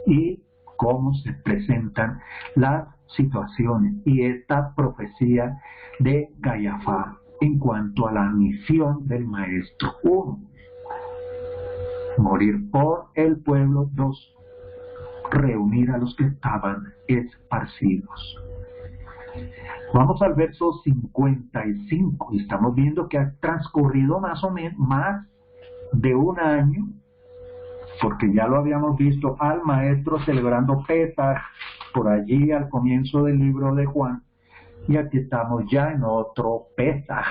y cómo se presentan las situaciones y esta profecía de Caifás en cuanto a la misión del Maestro. 1. Morir por el pueblo. 2. Reunir a los que estaban esparcidos. Vamos al verso 55 y estamos viendo que ha transcurrido más o menos más de un año, porque ya lo habíamos visto al Maestro celebrando Pesaj por allí al comienzo del libro de Juan, y aquí estamos ya en otro Pesaj.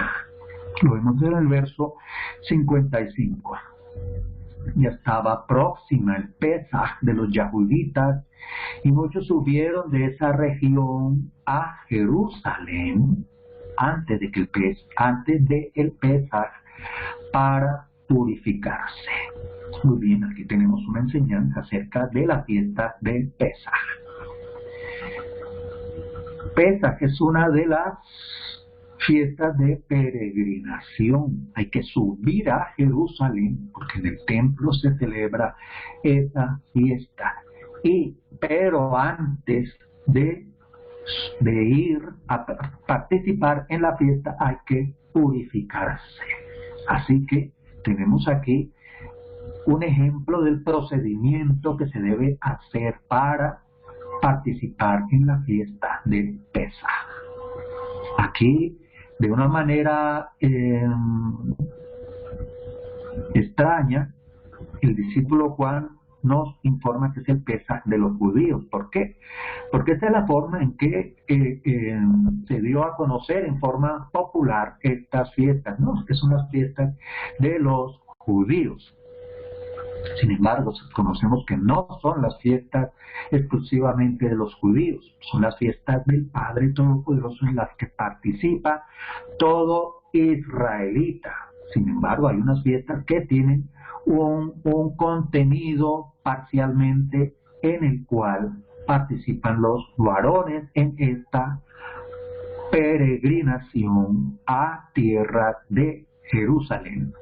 Lo vemos en el verso 55. Ya estaba próxima el Pesaj de los yahuditas, y muchos subieron de esa región a Jerusalén antes de el Pesaj para purificarse. Muy bien, aquí tenemos una enseñanza acerca de la fiesta de Pesaj. Pesaj es una de las fiestas de peregrinación. Hay que subir a Jerusalén porque en el templo se celebra esa fiesta. Pero antes de ir a participar en la fiesta hay que purificarse. Así que tenemos aquí un ejemplo del procedimiento que se debe hacer para participar en la fiesta de Pesaj. Aquí, de una manera extraña, el discípulo Juan nos informa que es el Pesaj de los judíos. ¿Por qué? Porque esta es la forma en que se dio a conocer en forma popular estas fiestas, ¿no? Que son las fiestas de los judíos. Sin embargo, conocemos que no son las fiestas exclusivamente de los judíos, son las fiestas del Padre Todopoderoso en las que participa todo israelita. Sin embargo, hay unas fiestas que tienen un contenido parcialmente en el cual participan los varones en esta peregrinación a tierra de Jerusalén.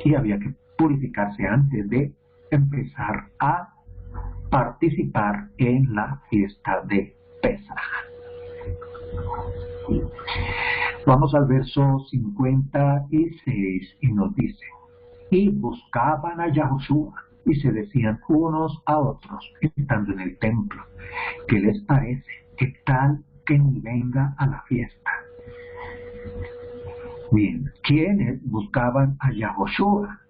Y había que purificarse antes de empezar a participar en la fiesta de Pesaj. Vamos al verso 56 y nos dice: y buscaban a Yahushua y se decían unos a otros, estando en el templo, ¿qué les parece? ¿Qué tal que ni venga a la fiesta? Bien, ¿quiénes buscaban a Yahushua?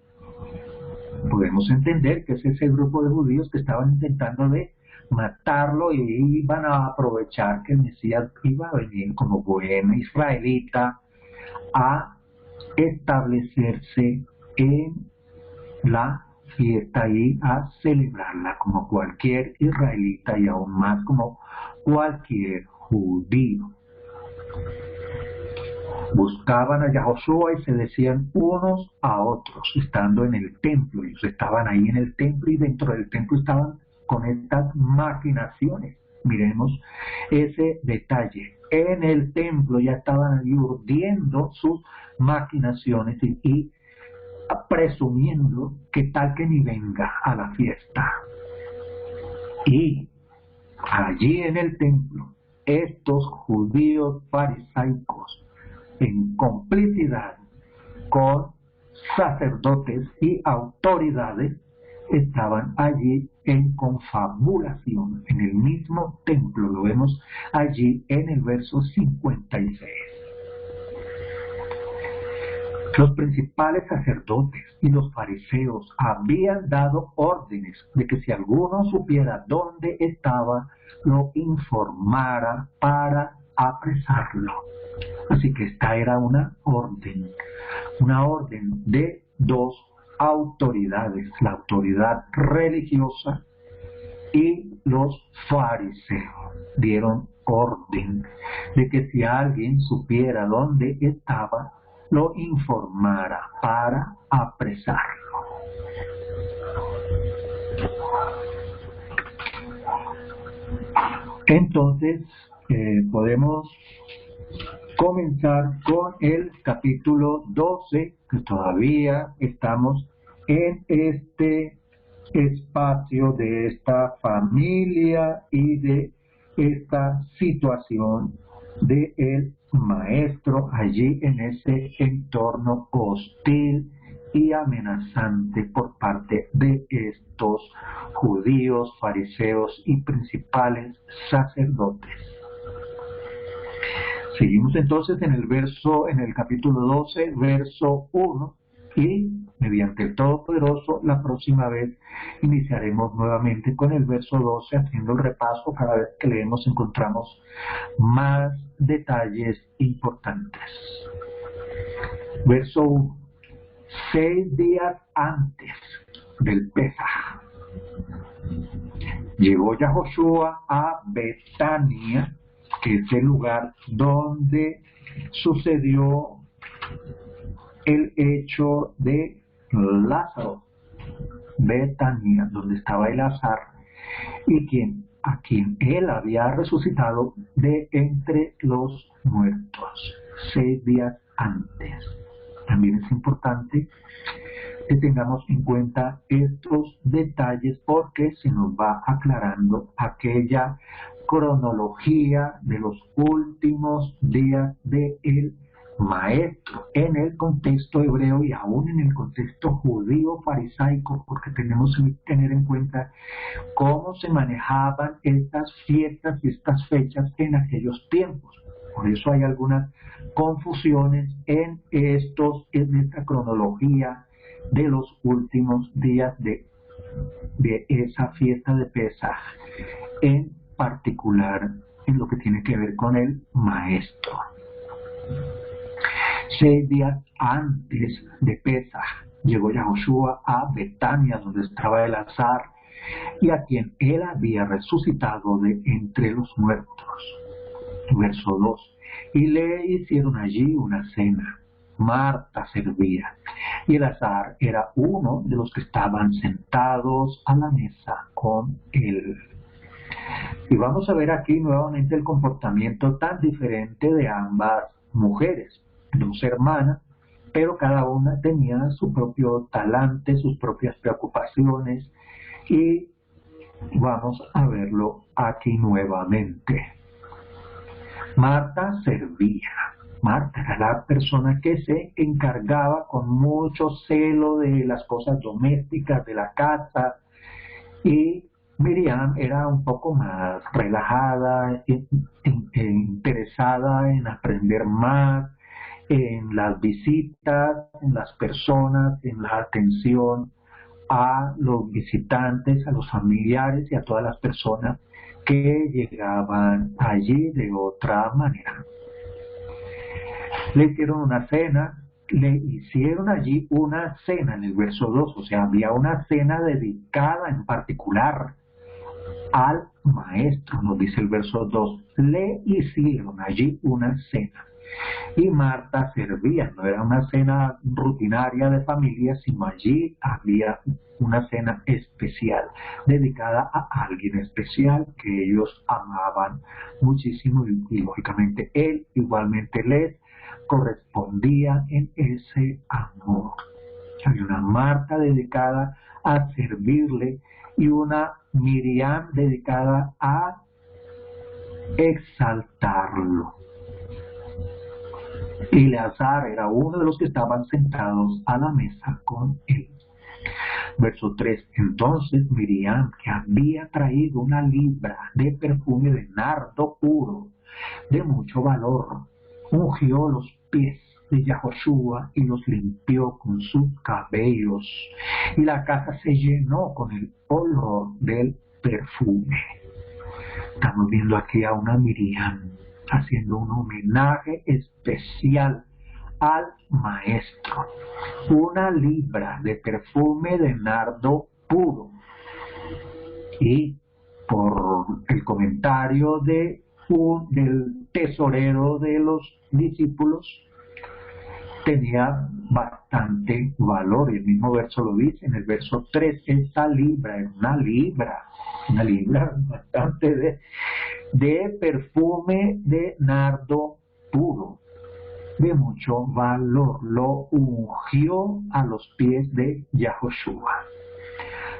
Podemos entender que es ese grupo de judíos que estaban intentando de matarlo y iban a aprovechar que el Mesías iba a venir como buen israelita a establecerse en la fiesta y a celebrarla como cualquier israelita y aún más como cualquier judío. Buscaban a Yahushua y se decían unos a otros, estando en el templo. Ellos estaban ahí en el templo y dentro del templo estaban con estas maquinaciones. Miremos ese detalle. En el templo ya estaban ahí urdiendo sus maquinaciones y presumiendo que tal que ni venga a la fiesta. Y allí en el templo, estos judíos farisaicos, en complicidad con sacerdotes y autoridades, estaban allí en confabulación en el mismo templo. Lo vemos allí en el verso 56. Los principales sacerdotes y los fariseos habían dado órdenes de que si alguno supiera dónde estaba, lo informara para apresarlo. Así que esta era una orden de dos autoridades, la autoridad religiosa y los fariseos. Dieron orden de que si alguien supiera dónde estaba, lo informara para apresarlo. Entonces podemos comenzar con el capítulo 12, que todavía estamos en este espacio de esta familia y de esta situación de el maestro allí en ese entorno hostil y amenazante por parte de estos judíos, fariseos y principales sacerdotes. Seguimos entonces en el capítulo 12, verso 1, y mediante el Todopoderoso la próxima vez iniciaremos nuevamente con el verso 12, haciendo el repaso. Cada vez que leemos encontramos más detalles importantes. Verso 1. 6 días antes del Pesaj, llegó Yahoshua a Betania, que es el lugar donde sucedió el hecho de Lázaro. Betania, donde estaba Elazar, y a quien él había resucitado de entre los muertos 6 días antes. También es importante que tengamos en cuenta estos detalles porque se nos va aclarando aquella cronología de los últimos días del maestro en el contexto hebreo y aún en el contexto judío farisaico, porque tenemos que tener en cuenta cómo se manejaban estas fiestas y estas fechas en aquellos tiempos. Por eso hay algunas confusiones en esta cronología de los últimos días de esa fiesta de Pesaj, en particular en lo que tiene que ver con el maestro. 6 días antes de Pesaj llegó Yahoshua a Betania, donde estaba Elazar, y a quien él había resucitado de entre los muertos. Verso 2. Y le hicieron allí una cena. Marta servía, y Elazar era uno de los que estaban sentados a la mesa con él. Y vamos a ver aquí nuevamente el comportamiento tan diferente de ambas mujeres, 2 hermanas, pero cada una tenía su propio talante, sus propias preocupaciones, y vamos a verlo aquí nuevamente. Marta servía. Marta era la persona que se encargaba con mucho celo de las cosas domésticas de la casa, y Miriam era un poco más relajada, interesada en aprender más, en las visitas, en las personas, en la atención a los visitantes, a los familiares y a todas las personas que llegaban allí de otra manera. Le hicieron allí una cena en el verso 2, o sea, había una cena dedicada en particular al maestro, nos dice el verso 2, le hicieron allí una cena. Y Marta servía, no era una cena rutinaria de familia, sino allí había una cena especial, dedicada a alguien especial que ellos amaban muchísimo, y lógicamente él igualmente les correspondía en ese amor. Había una Marta dedicada a servirle y una Miriam dedicada a exaltarlo. Y Elazar era uno de los que estaban sentados a la mesa con él. Verso 3. Entonces Miriam, que había traído una libra de perfume de nardo puro, de mucho valor, ungió los pies de Yahoshua y los limpió con sus cabellos, y la casa se llenó con el olor del perfume. Estamos viendo aquí a una Miriam haciendo un homenaje especial al maestro. Una libra de perfume de nardo puro. Y por el comentario del tesorero de los discípulos, tenía bastante valor, y el mismo verso lo dice en el verso 3, esa libra es una libra bastante de perfume de nardo puro. de mucho valor. Lo ungió a los pies de Yahoshua.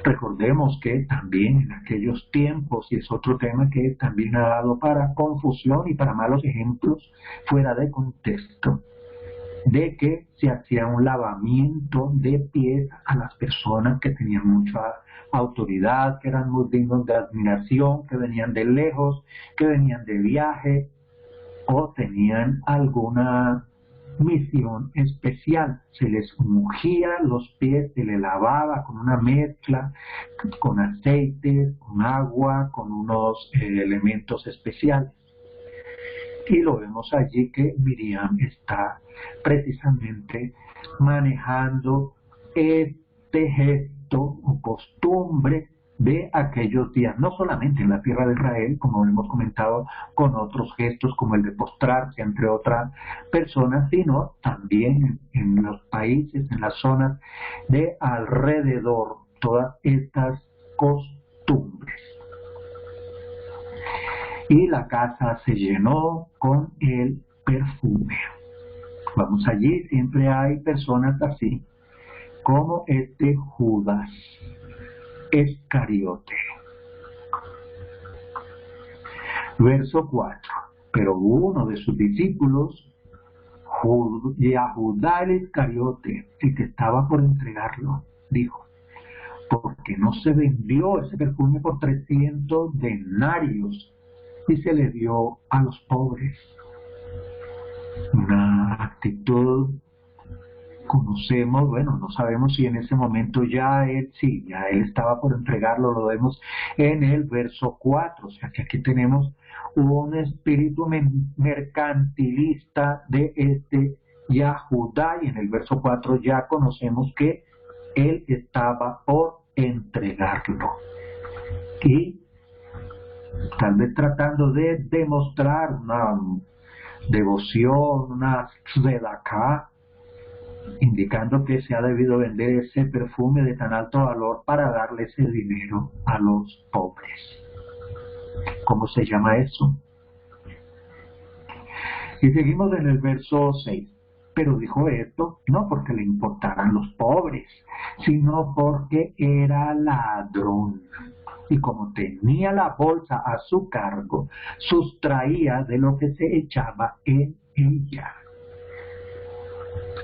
Recordemos que también en aquellos tiempos, y es otro tema que también ha dado para confusión y para malos ejemplos fuera de contexto, de que se hacía un lavamiento de pies a las personas que tenían mucha autoridad, que eran muy dignos de admiración, que venían de lejos, que venían de viaje o tenían alguna misión especial. Se les ungía los pies, se les lavaba con una mezcla, con aceite, con agua, con unos elementos especiales. Y lo vemos allí que Miriam está precisamente manejando este gesto o costumbre de aquellos días, no solamente en la tierra de Israel, como hemos comentado, con otros gestos como el de postrarse entre otras personas, sino también en los países, en las zonas de alrededor, todas estas costumbres. Y la casa se llenó con el perfume. Vamos allí, siempre hay personas así, como este Judas Iscariote. Verso 4. Pero uno de sus discípulos, Yahudá el Iscariote, el que estaba por entregarlo, dijo: ¿por qué no se vendió ese perfume por 300 denarios y se le dio a los pobres? Una actitud, conocemos, bueno, no sabemos si en ese momento ya él estaba por entregarlo, lo vemos en el verso 4, o sea que aquí tenemos un espíritu mercantilista de este Yahudá, y en el verso 4 ya conocemos que él estaba por entregarlo. Y tal vez tratando de demostrar una devoción, una tzedakah, indicando que se ha debido vender ese perfume de tan alto valor para darle ese dinero a los pobres. ¿Cómo se llama eso? Y seguimos en el verso 6. Pero dijo esto no porque le importaran los pobres, sino porque era ladrón. Y como tenía la bolsa a su cargo, sustraía de lo que se echaba en ella.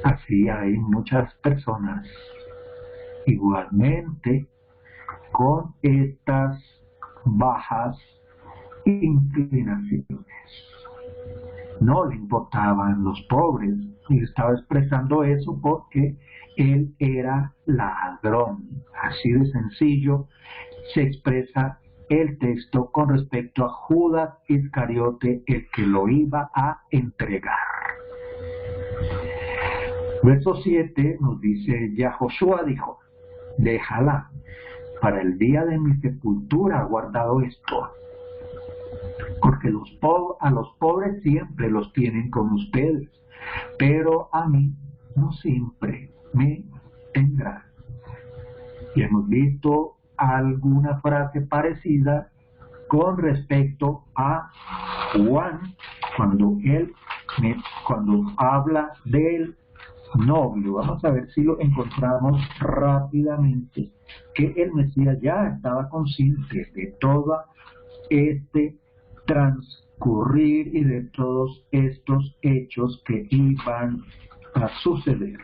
Así hay muchas personas igualmente con estas bajas inclinaciones. No le importaban los pobres, y estaba expresando eso porque él era ladrón. Así de sencillo se expresa el texto con respecto a Judas Iscariote, el que lo iba a entregar. Verso 7 nos dice: Yahoshua dijo: déjala, para el día de mi sepultura ha guardado esto, porque a los pobres siempre los tienen con ustedes, pero a mí no siempre me tendrán. Y hemos visto alguna frase parecida con respecto a Juan, cuando habla del novio. Vamos a ver si lo encontramos rápidamente, que el Mesías ya estaba consciente de todo este transcurrir y de todos estos hechos que iban a suceder.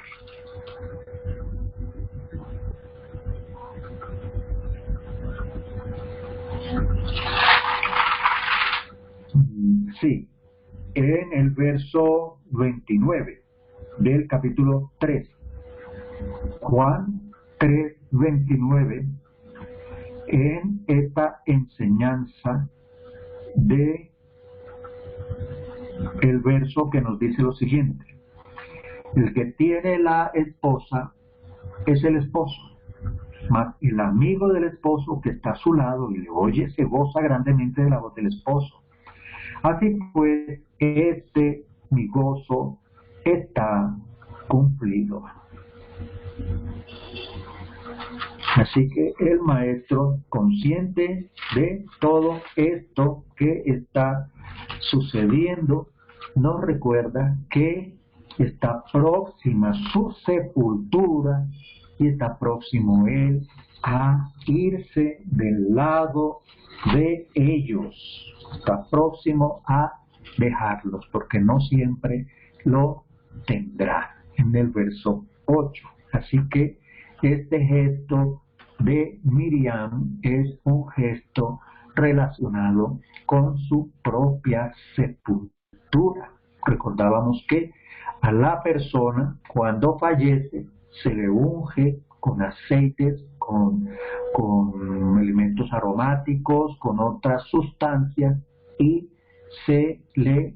Sí, en el verso 29 del capítulo 3, Juan 3:29, en esta enseñanza de el verso que nos dice lo siguiente: el que tiene la esposa es el esposo, mas el amigo del esposo que está a su lado y le oye se goza grandemente de la voz del esposo. Así pues, mi gozo está cumplido. Así que el maestro, consciente de todo esto que está sucediendo, nos recuerda que está próxima su sepultura y está próximo él a irse del lado de ellos. Está próximo a dejarlos, porque no siempre lo tendrá, en el verso 8. Así que este gesto de Miriam es un gesto relacionado con su propia sepultura. Recordábamos que a la persona, cuando fallece, se le unge con aceites, con elementos aromáticos, con otras sustancias, y se le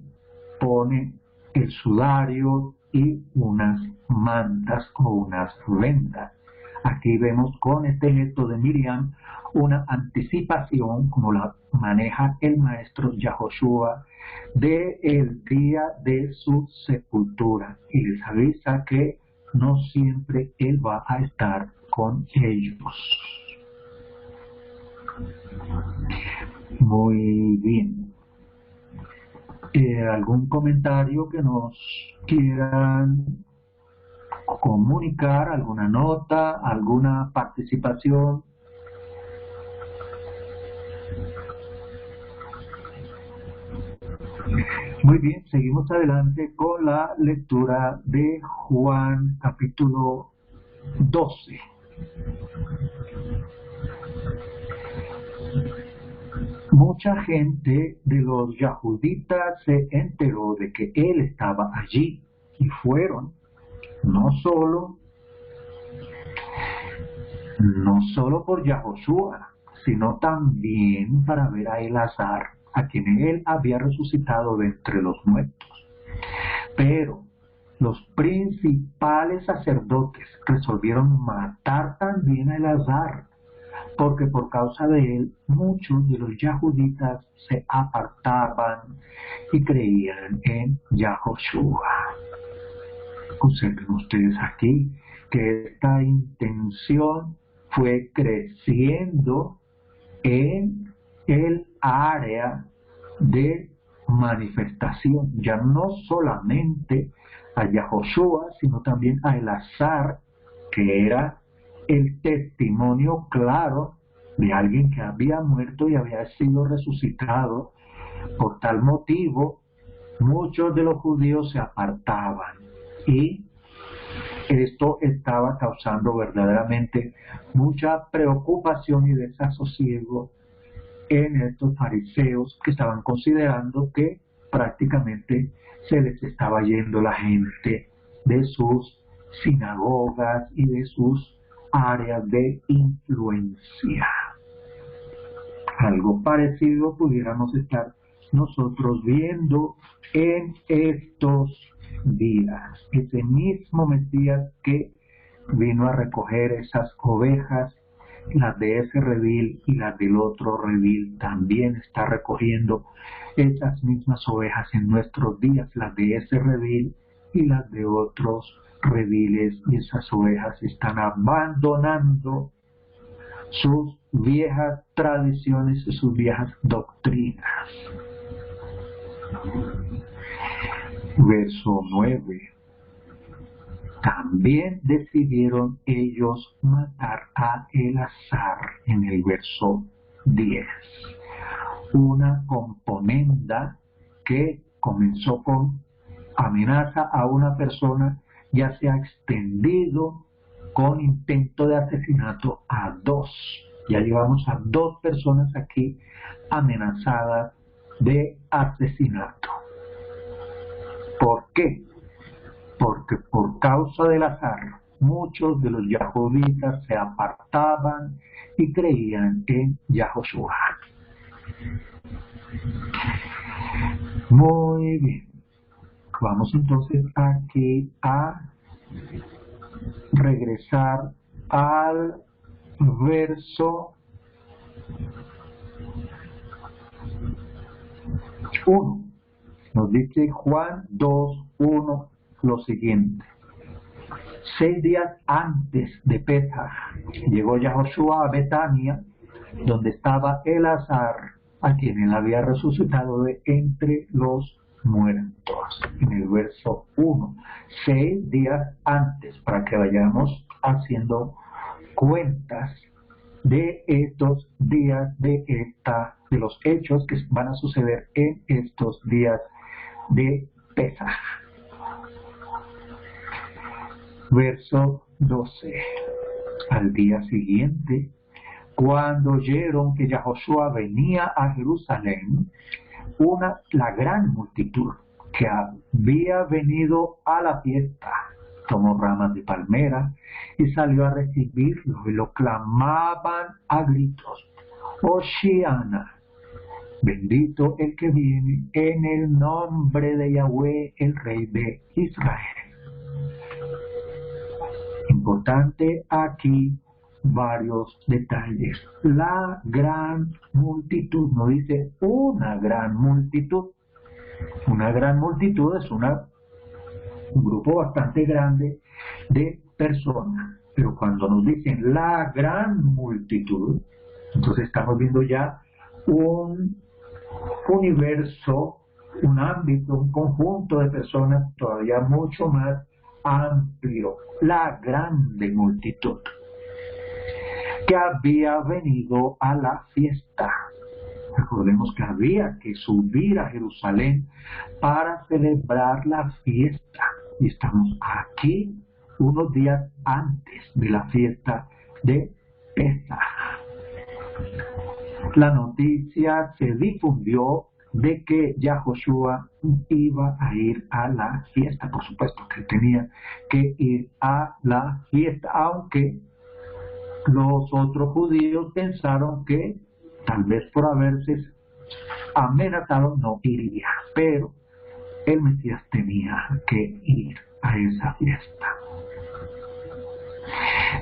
pone el sudario y unas mantas o unas vendas. Aquí vemos con este gesto de Miriam una anticipación, como la maneja el maestro Yahoshua, del día de su sepultura, y les avisa que no siempre él va a estar con ellos. Muy bien. ¿Algún comentario que nos quieran comunicar? ¿Alguna nota? ¿Alguna participación? Muy bien, seguimos adelante con la lectura de Juan capítulo 12. Mucha gente de los yahuditas se enteró de que él estaba allí y fueron no solo por Yahoshua, sino también para ver a Elazar, a quien él había resucitado de entre los muertos. Pero los principales sacerdotes resolvieron matar también a Elazar, porque por causa de él muchos de los yahuditas se apartaban y creían en Yahoshua. Observen ustedes aquí que esta intención fue creciendo en el área de manifestación, ya no solamente a Yahoshua, sino también a Elazar, que era el testimonio claro de alguien que había muerto y había sido resucitado. Por tal motivo, muchos de los judíos se apartaban, y esto estaba causando verdaderamente mucha preocupación y desasosiego en estos fariseos, que estaban considerando que prácticamente se les estaba yendo la gente de sus sinagogas y de sus áreas de influencia. Algo parecido pudiéramos estar nosotros viendo en estos días. Ese mismo Mesías que vino a recoger esas ovejas, las de ese redil y las del otro redil, también está recogiendo esas mismas ovejas en nuestros días, las de ese redil y las de otros rediles, y esas ovejas están abandonando sus viejas tradiciones y sus viejas doctrinas. Verso 9. También decidieron ellos matar a Elazar, en el verso 10. Una componenda que comenzó con amenaza a una persona, ya se ha extendido con intento de asesinato a 2. Ya llevamos a 2 personas aquí amenazadas de asesinato. ¿Por qué? Porque por causa del azar, muchos de los yahuditas se apartaban y creían en Yahoshua. Muy bien. Vamos entonces aquí a regresar al verso 1. Nos dice Juan 2:1 lo siguiente: 6 días antes de Pesaj llegó Yahoshua a Betania, donde estaba Elazar, a quien él había resucitado de entre los muertos. En el verso 1, 6 días antes, para que vayamos haciendo cuentas de estos días, de los hechos que van a suceder en estos días de Pesaj. Verso 12. Al día siguiente, cuando oyeron que Yahoshua venía a Jerusalén, la gran multitud que había venido a la fiesta tomó ramas de palmera y salió a recibirlo, y lo clamaban a gritos: Hoshiana, bendito el que viene en el nombre de Yahweh, el Rey de Israel. Importante aquí varios detalles. La gran multitud, no dice una gran multitud. Una gran multitud es un grupo bastante grande de personas, pero cuando nos dicen la gran multitud, entonces estamos viendo ya un universo, un ámbito, un conjunto de personas todavía mucho más amplio, la grande multitud que había venido a la fiesta. Recordemos que había que subir a Jerusalén para celebrar la fiesta. Y estamos aquí unos días antes de la fiesta de Pesaj. La noticia se difundió de que Yahoshua iba a ir a la fiesta. Por supuesto que tenía que ir a la fiesta, aunque los otros judíos pensaron que tal vez por haberse amenazado no iría, pero el Mesías tenía que ir a esa fiesta.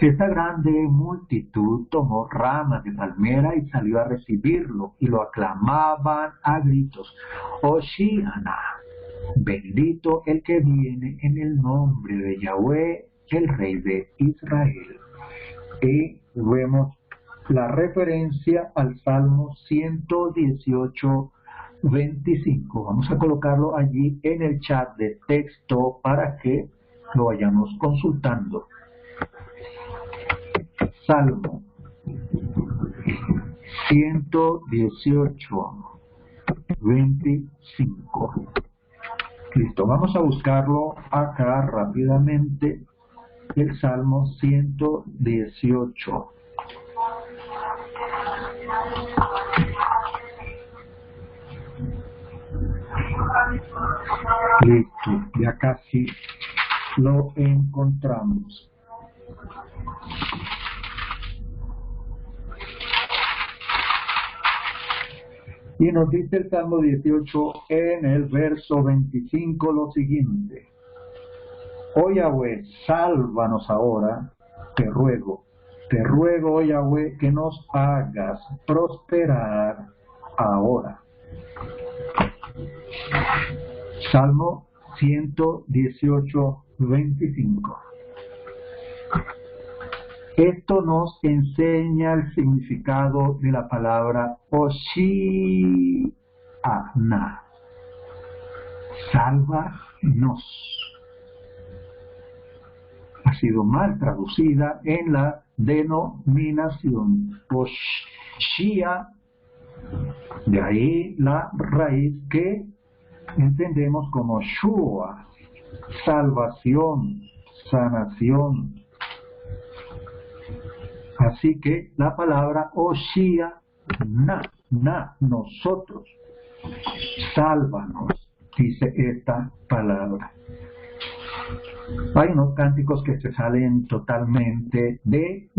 Esta grande multitud tomó ramas de palmera y salió a recibirlo, y lo aclamaban a gritos: Hoshiana, bendito el que viene en el nombre de Yahweh, el Rey de Israel. Y vemos la referencia al Salmo 118, 25. Vamos a colocarlo allí en el chat de texto para que lo vayamos consultando. Salmo 118, 25. Listo, vamos a buscarlo acá rápidamente. El Salmo 118. Listo, ya casi lo encontramos. Y nos dice el Salmo 18 en el verso 25 lo siguiente: Oh Yahweh, sálvanos ahora, te ruego, oh Yahweh, que nos hagas prosperar ahora. Salmo 118, 25. Esto nos enseña el significado de la palabra Hoshiana. Sálvanos. Ha sido mal traducida en la denominación Hoshia, de ahí la raíz que entendemos como Shua, salvación, sanación. Así que la palabra Hoshia, nosotros, sálvanos, dice esta palabra. Hay unos cánticos que se salen totalmente del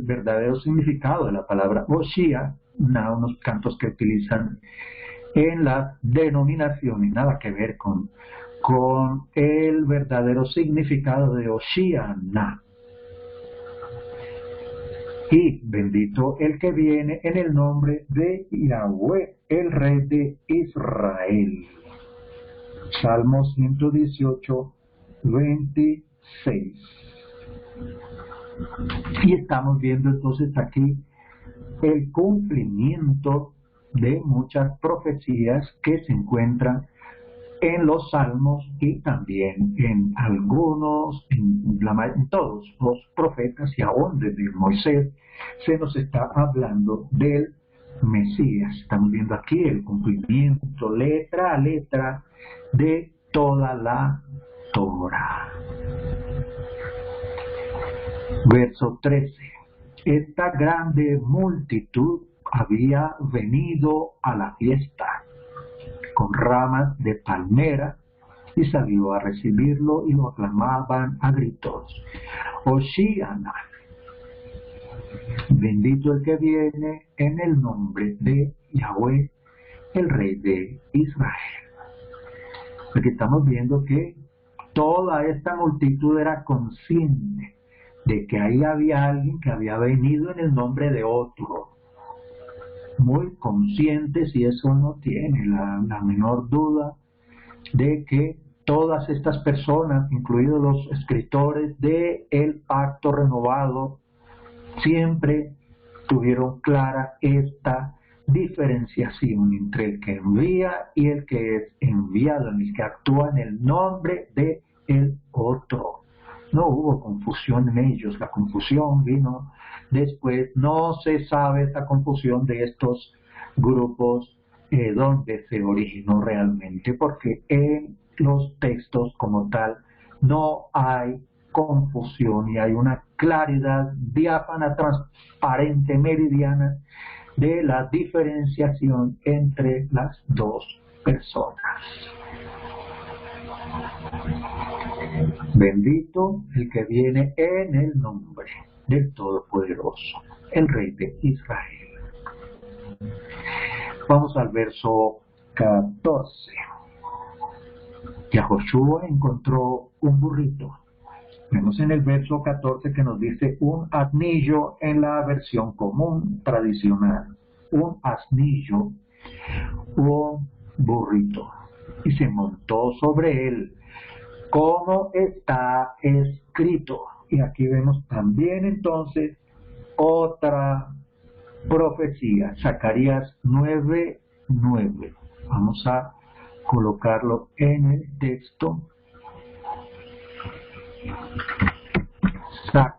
verdadero significado de la palabra Hoshia, unos cantos que utilizan en las denominaciones, nada que ver con el verdadero significado de Hoshiana. Y bendito el que viene en el nombre de Yahweh, el Rey de Israel. Salmo 118, 26. Y estamos viendo entonces aquí el cumplimiento de muchas profecías que se encuentran en los salmos y también en algunos, en todos los profetas y aún desde Moisés se nos está hablando del Mesías. Estamos viendo aquí el cumplimiento letra a letra de toda la Torá. Verso 13. Esta grande multitud había venido a la fiesta con ramas de palmera y salió a recibirlo y lo aclamaban a gritos. Hoshiana, bendito el que viene en el nombre de Yahweh, el Rey de Israel. Porque estamos viendo que toda esta multitud era consciente de que ahí había alguien que había venido en el nombre de otro. Muy conscientes, y eso no tiene la menor duda de que todas estas personas, incluidos los escritores del pacto renovado, siempre tuvieron clara esta diferenciación entre el que envía y el que es enviado, en el que actúa en el nombre de el otro. No hubo confusión en ellos, la confusión vino después. No se sabe esta confusión de estos grupos dónde se originó realmente, porque en los textos como tal no hay confusión y hay una claridad diáfana, transparente, meridiana de la diferenciación entre las dos personas. Bendito el que viene en el nombre del Todopoderoso, el Rey de Israel. Vamos al verso 14. Yahoshua encontró un burrito. Vemos en el verso 14 que nos dice un asnillo en la versión común tradicional. Un asnillo, un burrito. Y se montó sobre él, como está escrito. Y aquí vemos también entonces otra profecía, Zacarías 9:9. Vamos a colocarlo en el texto. Zac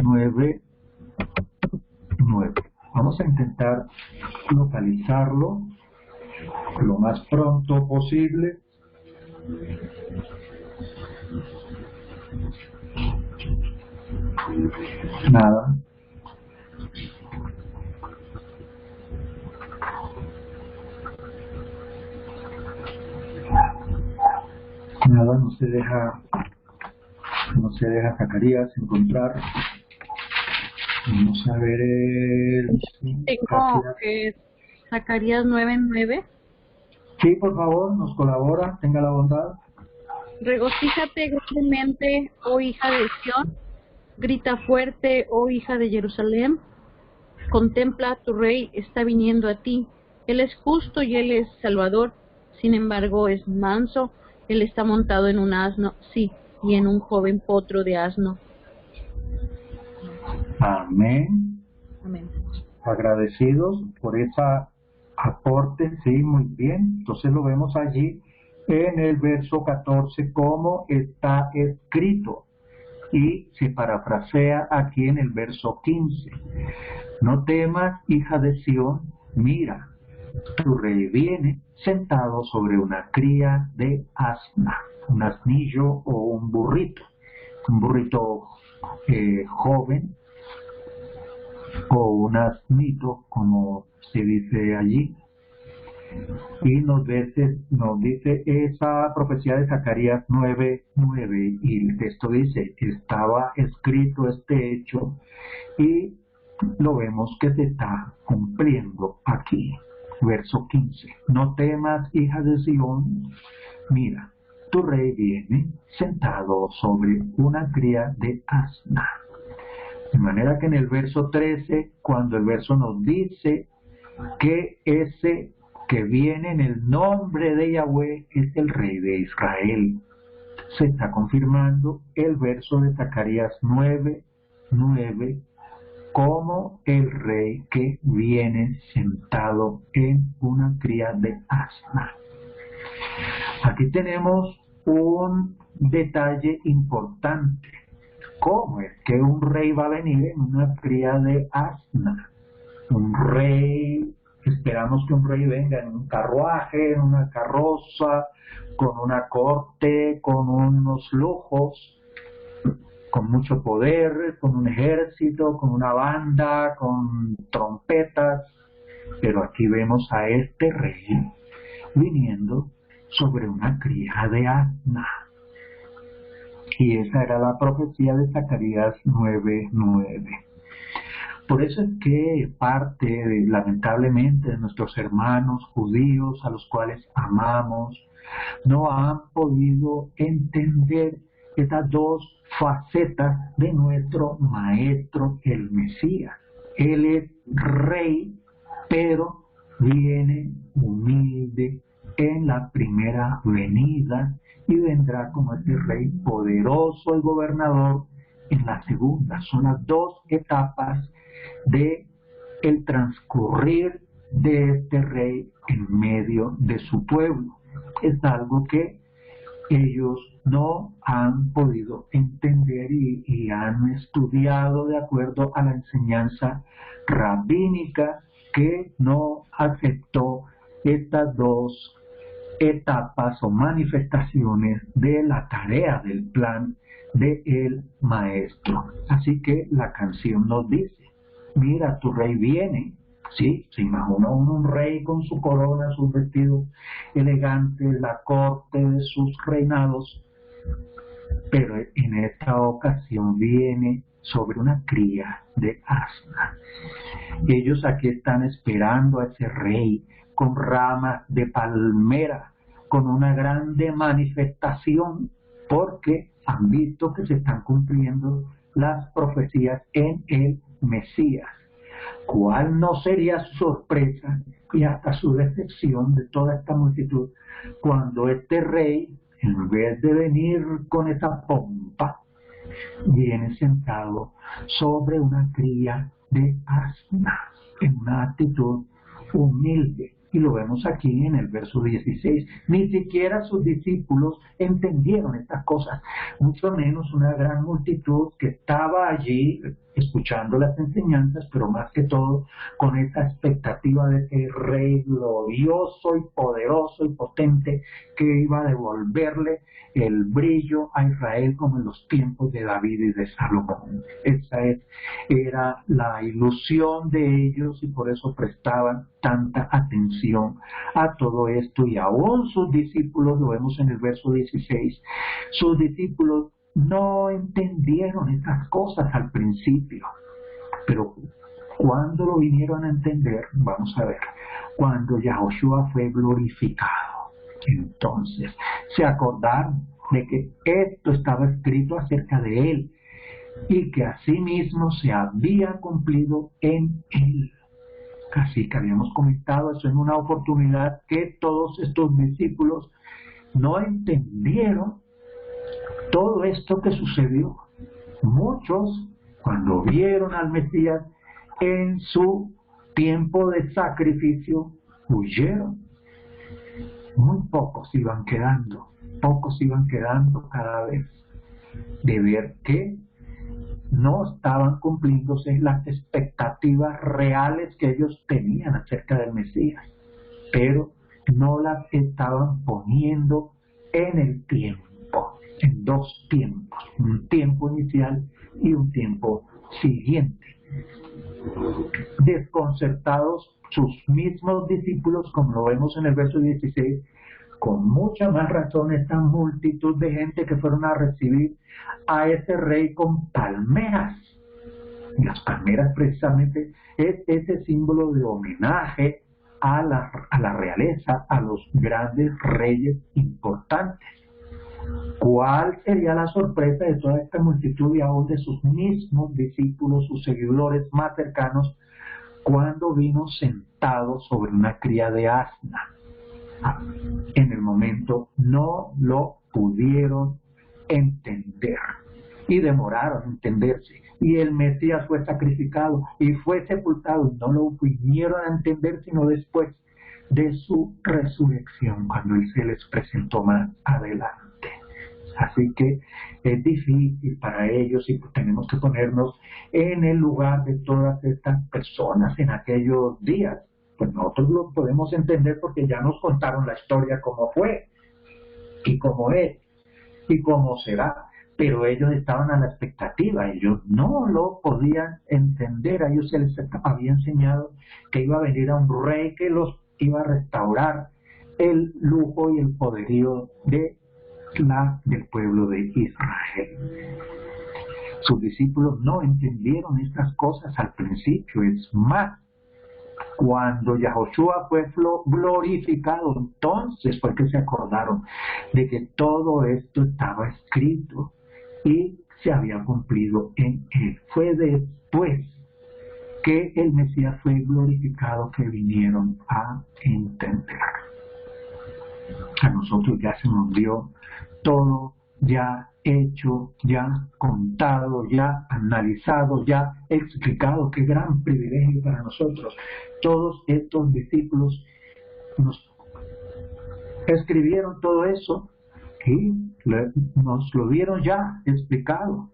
9:9. Vamos a intentar localizarlo lo más pronto posible. Nada. Nada, no se deja Zacarías encontrar. Vamos a ver Tengo Zacarías 9:9. Sí, por favor, nos colabora, tenga la bondad. Regocíjate grandemente, oh hija de Sión, grita fuerte, oh hija de Jerusalén. Contempla, tu rey está viniendo a ti. Él es justo y él es salvador. Sin embargo, es manso. Él está montado en un asno, sí, y en un joven potro de asno. Amén. Amén. Agradecidos por esa aporte, sí, muy bien. Entonces lo vemos allí en el verso 14 como está escrito y se parafrasea aquí en el verso 15. No temas, hija de Sión, mira, tu rey viene sentado sobre una cría de asna, un asnillo o un burrito joven o un asnito, como se dice allí. Y nos dice esa profecía de Zacarías 9:9, y el texto dice, estaba escrito este hecho, y lo vemos que se está cumpliendo aquí. Verso 15, no temas, hija de Sión, mira, tu rey viene sentado sobre una cría de asna. De manera que en el verso 13, cuando el verso nos dice que ese que viene en el nombre de Yahweh es el Rey de Israel, se está confirmando el verso de Zacarías 9:9 como el rey que viene sentado en una cría de asna. Aquí tenemos un detalle importante. ¿Cómo es que un rey va a venir en una cría de asna? Un rey, esperamos que un rey venga en un carruaje, en una carroza, con una corte, con unos lujos, con mucho poder, con un ejército, con una banda, con trompetas. Pero aquí vemos a este rey viniendo sobre una cría de asna. Y esa era la profecía de Zacarías 9:9. Por eso es que lamentablemente, de nuestros hermanos judíos a los cuales amamos, no han podido entender estas dos facetas de nuestro Maestro, el Mesías. Él es rey, pero viene humilde en la primera venida y vendrá como este rey poderoso y gobernador en la segunda. Son las dos etapas de el transcurrir de este rey en medio de su pueblo. Es algo que ellos no han podido entender y han estudiado de acuerdo a la enseñanza rabínica, que no aceptó estas dos etapas o manifestaciones de la tarea del plan del maestro. Así que la canción nos dice: mira, tu rey viene. Sí, se imagina un rey con su corona, sus vestidos elegantes, la corte de sus reinados, pero en esta ocasión viene sobre una cría de asna. Ellos aquí están esperando a ese rey con ramas de palmera, con una grande manifestación, porque han visto que se están cumpliendo las profecías en el Mesías. ¿Cuál no sería su sorpresa y hasta su decepción de toda esta multitud cuando este rey, en vez de venir con esa pompa, viene sentado sobre una cría de asna, en una actitud humilde? Y lo vemos aquí en el verso 16. Ni siquiera sus discípulos entendieron estas cosas, mucho menos una gran multitud que estaba allí escuchando las enseñanzas, pero más que todo con esta expectativa de que el rey glorioso y poderoso y potente que iba a devolverle el brillo a Israel como en los tiempos de David y de Salomón. Esa era la ilusión de ellos, y por eso prestaban tanta atención a todo esto. Y aún sus discípulos, lo vemos en el verso 16, sus discípulos no entendieron estas cosas al principio, pero cuando lo vinieron a entender, vamos a ver, cuando Yahoshua fue glorificado, entonces se acordaron de que esto estaba escrito acerca de él y que asimismo se había cumplido en él. Así que habíamos comentado eso en una oportunidad, que todos estos discípulos no entendieron todo esto que sucedió. Muchos, cuando vieron al Mesías en su tiempo de sacrificio, huyeron. Muy pocos iban quedando cada vez, de ver que no estaban cumpliéndose las expectativas reales que ellos tenían acerca del Mesías, pero no las estaban poniendo en el tiempo, en dos tiempos, un tiempo inicial y un tiempo siguiente. Desconcertados sus mismos discípulos, como lo vemos en el verso 16, con mucha más razón esta multitud de gente que fueron a recibir a ese rey con palmeras. Y las palmeras precisamente es ese símbolo de homenaje a la realeza, a los grandes reyes importantes. ¿Cuál sería la sorpresa de toda esta multitud y aún de sus mismos discípulos, sus seguidores más cercanos, cuando vino sentado sobre una cría de asna? En el momento no lo pudieron entender y demoraron en entenderse, y el Mesías fue sacrificado y fue sepultado, y no lo vinieron a entender sino después de su resurrección cuando Él se les presentó más adelante. Así que es difícil para ellos y tenemos que ponernos en el lugar de todas estas personas en aquellos días. Pues nosotros lo podemos entender porque ya nos contaron la historia cómo fue y cómo es y cómo será. Pero ellos estaban a la expectativa, ellos no lo podían entender, a ellos se les había enseñado que iba a venir a un rey que los iba a restaurar el lujo y el poderío del pueblo de Israel. Sus discípulos no entendieron estas cosas al principio, es más, cuando Yahoshua fue glorificado, entonces fue que se acordaron de que todo esto estaba escrito y se había cumplido en Él. Fue después que el Mesías fue glorificado que vinieron a entender. A nosotros ya se nos dio todo ya hecho, ya contado, ya analizado, ya explicado. Qué gran privilegio para nosotros. Todos estos discípulos nos escribieron todo eso y nos lo dieron ya explicado,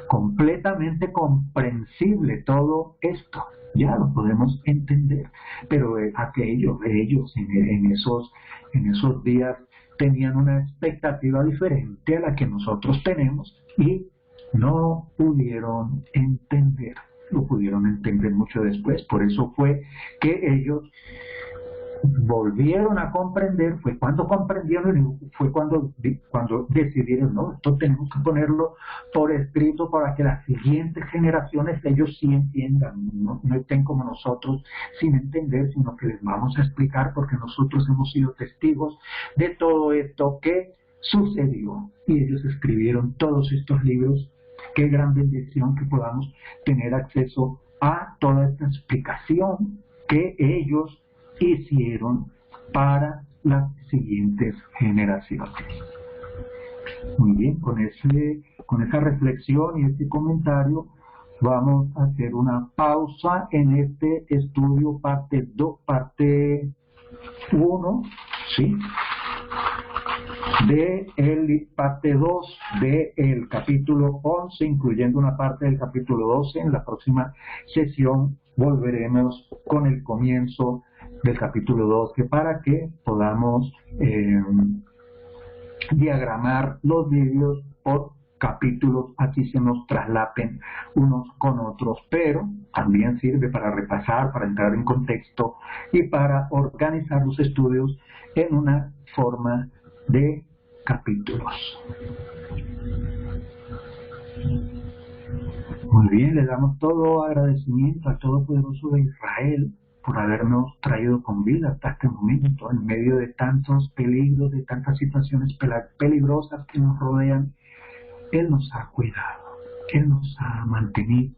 completamente comprensible todo esto. Ya lo podemos entender, pero ellos en esos días tenían una expectativa diferente a la que nosotros tenemos y no pudieron entender, lo pudieron entender mucho después. Por eso fue que ellos volvieron a comprender, fue cuando comprendieron y fue cuando decidieron, no, esto tenemos que ponerlo por escrito para que las siguientes generaciones ellos sí entiendan, no estén como nosotros sin entender, sino que les vamos a explicar porque nosotros hemos sido testigos de todo esto que sucedió. Y ellos escribieron todos estos libros. Qué gran bendición que podamos tener acceso a toda esta explicación que ellos hicieron para las siguientes generaciones. Muy bien, con esa reflexión y este comentario vamos a hacer una pausa en este estudio parte 1, ¿sí? Parte 2 del capítulo 11, incluyendo una parte del capítulo 12. En la próxima sesión volveremos con el comienzo del capítulo 12 para que podamos diagramar los vídeos por capítulos, así se nos traslapen unos con otros, pero también sirve para repasar, para entrar en contexto y para organizar los estudios en una forma de capítulos. Muy bien, le damos todo agradecimiento al Todopoderoso de Israel por habernos traído con vida hasta este momento, en medio de tantos peligros, de tantas situaciones peligrosas que nos rodean. Él nos ha cuidado, Él nos ha mantenido,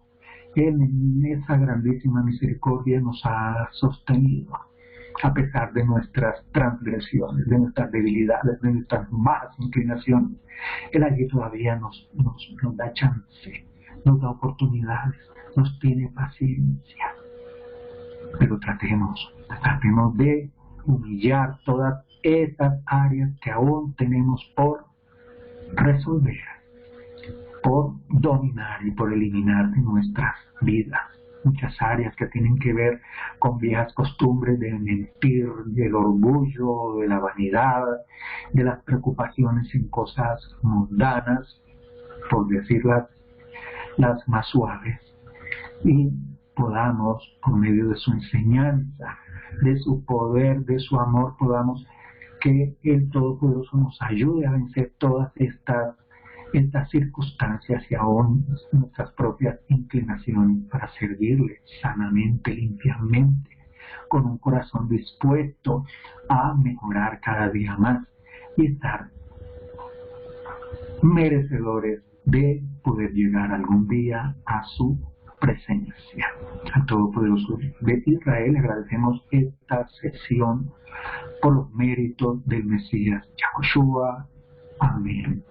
Él en esa grandísima misericordia nos ha sostenido, a pesar de nuestras transgresiones, de nuestras debilidades, de nuestras malas inclinaciones. Él allí todavía nos da chance, nos da oportunidades, nos tiene paciencia. Pero tratemos de humillar todas esas áreas que aún tenemos por resolver, por dominar y por eliminar de nuestras vidas. Muchas áreas que tienen que ver con viejas costumbres de mentir, del orgullo, de la vanidad, de las preocupaciones en cosas mundanas, por decirlas las más suaves, y podamos, por medio de su enseñanza, de su poder, de su amor, podamos que el Todopoderoso nos ayude a vencer todas estas circunstancias y aún nuestras propias inclinaciones para servirle sanamente, limpiamente, con un corazón dispuesto a mejorar cada día más y estar merecedores de poder llegar algún día a su presencia. Al Todopoderoso de Israel le agradecemos esta sesión por los méritos del Mesías Yahoshua. Amén.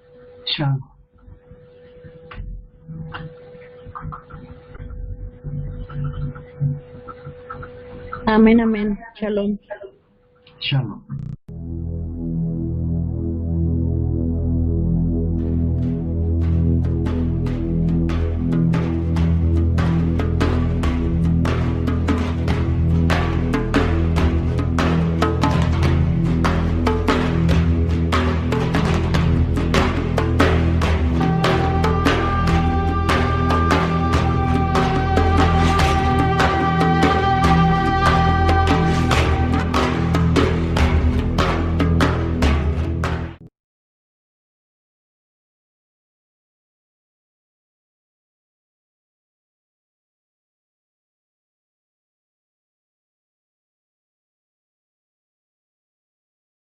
Shalom. Amén, amén. Shalom. Shalom.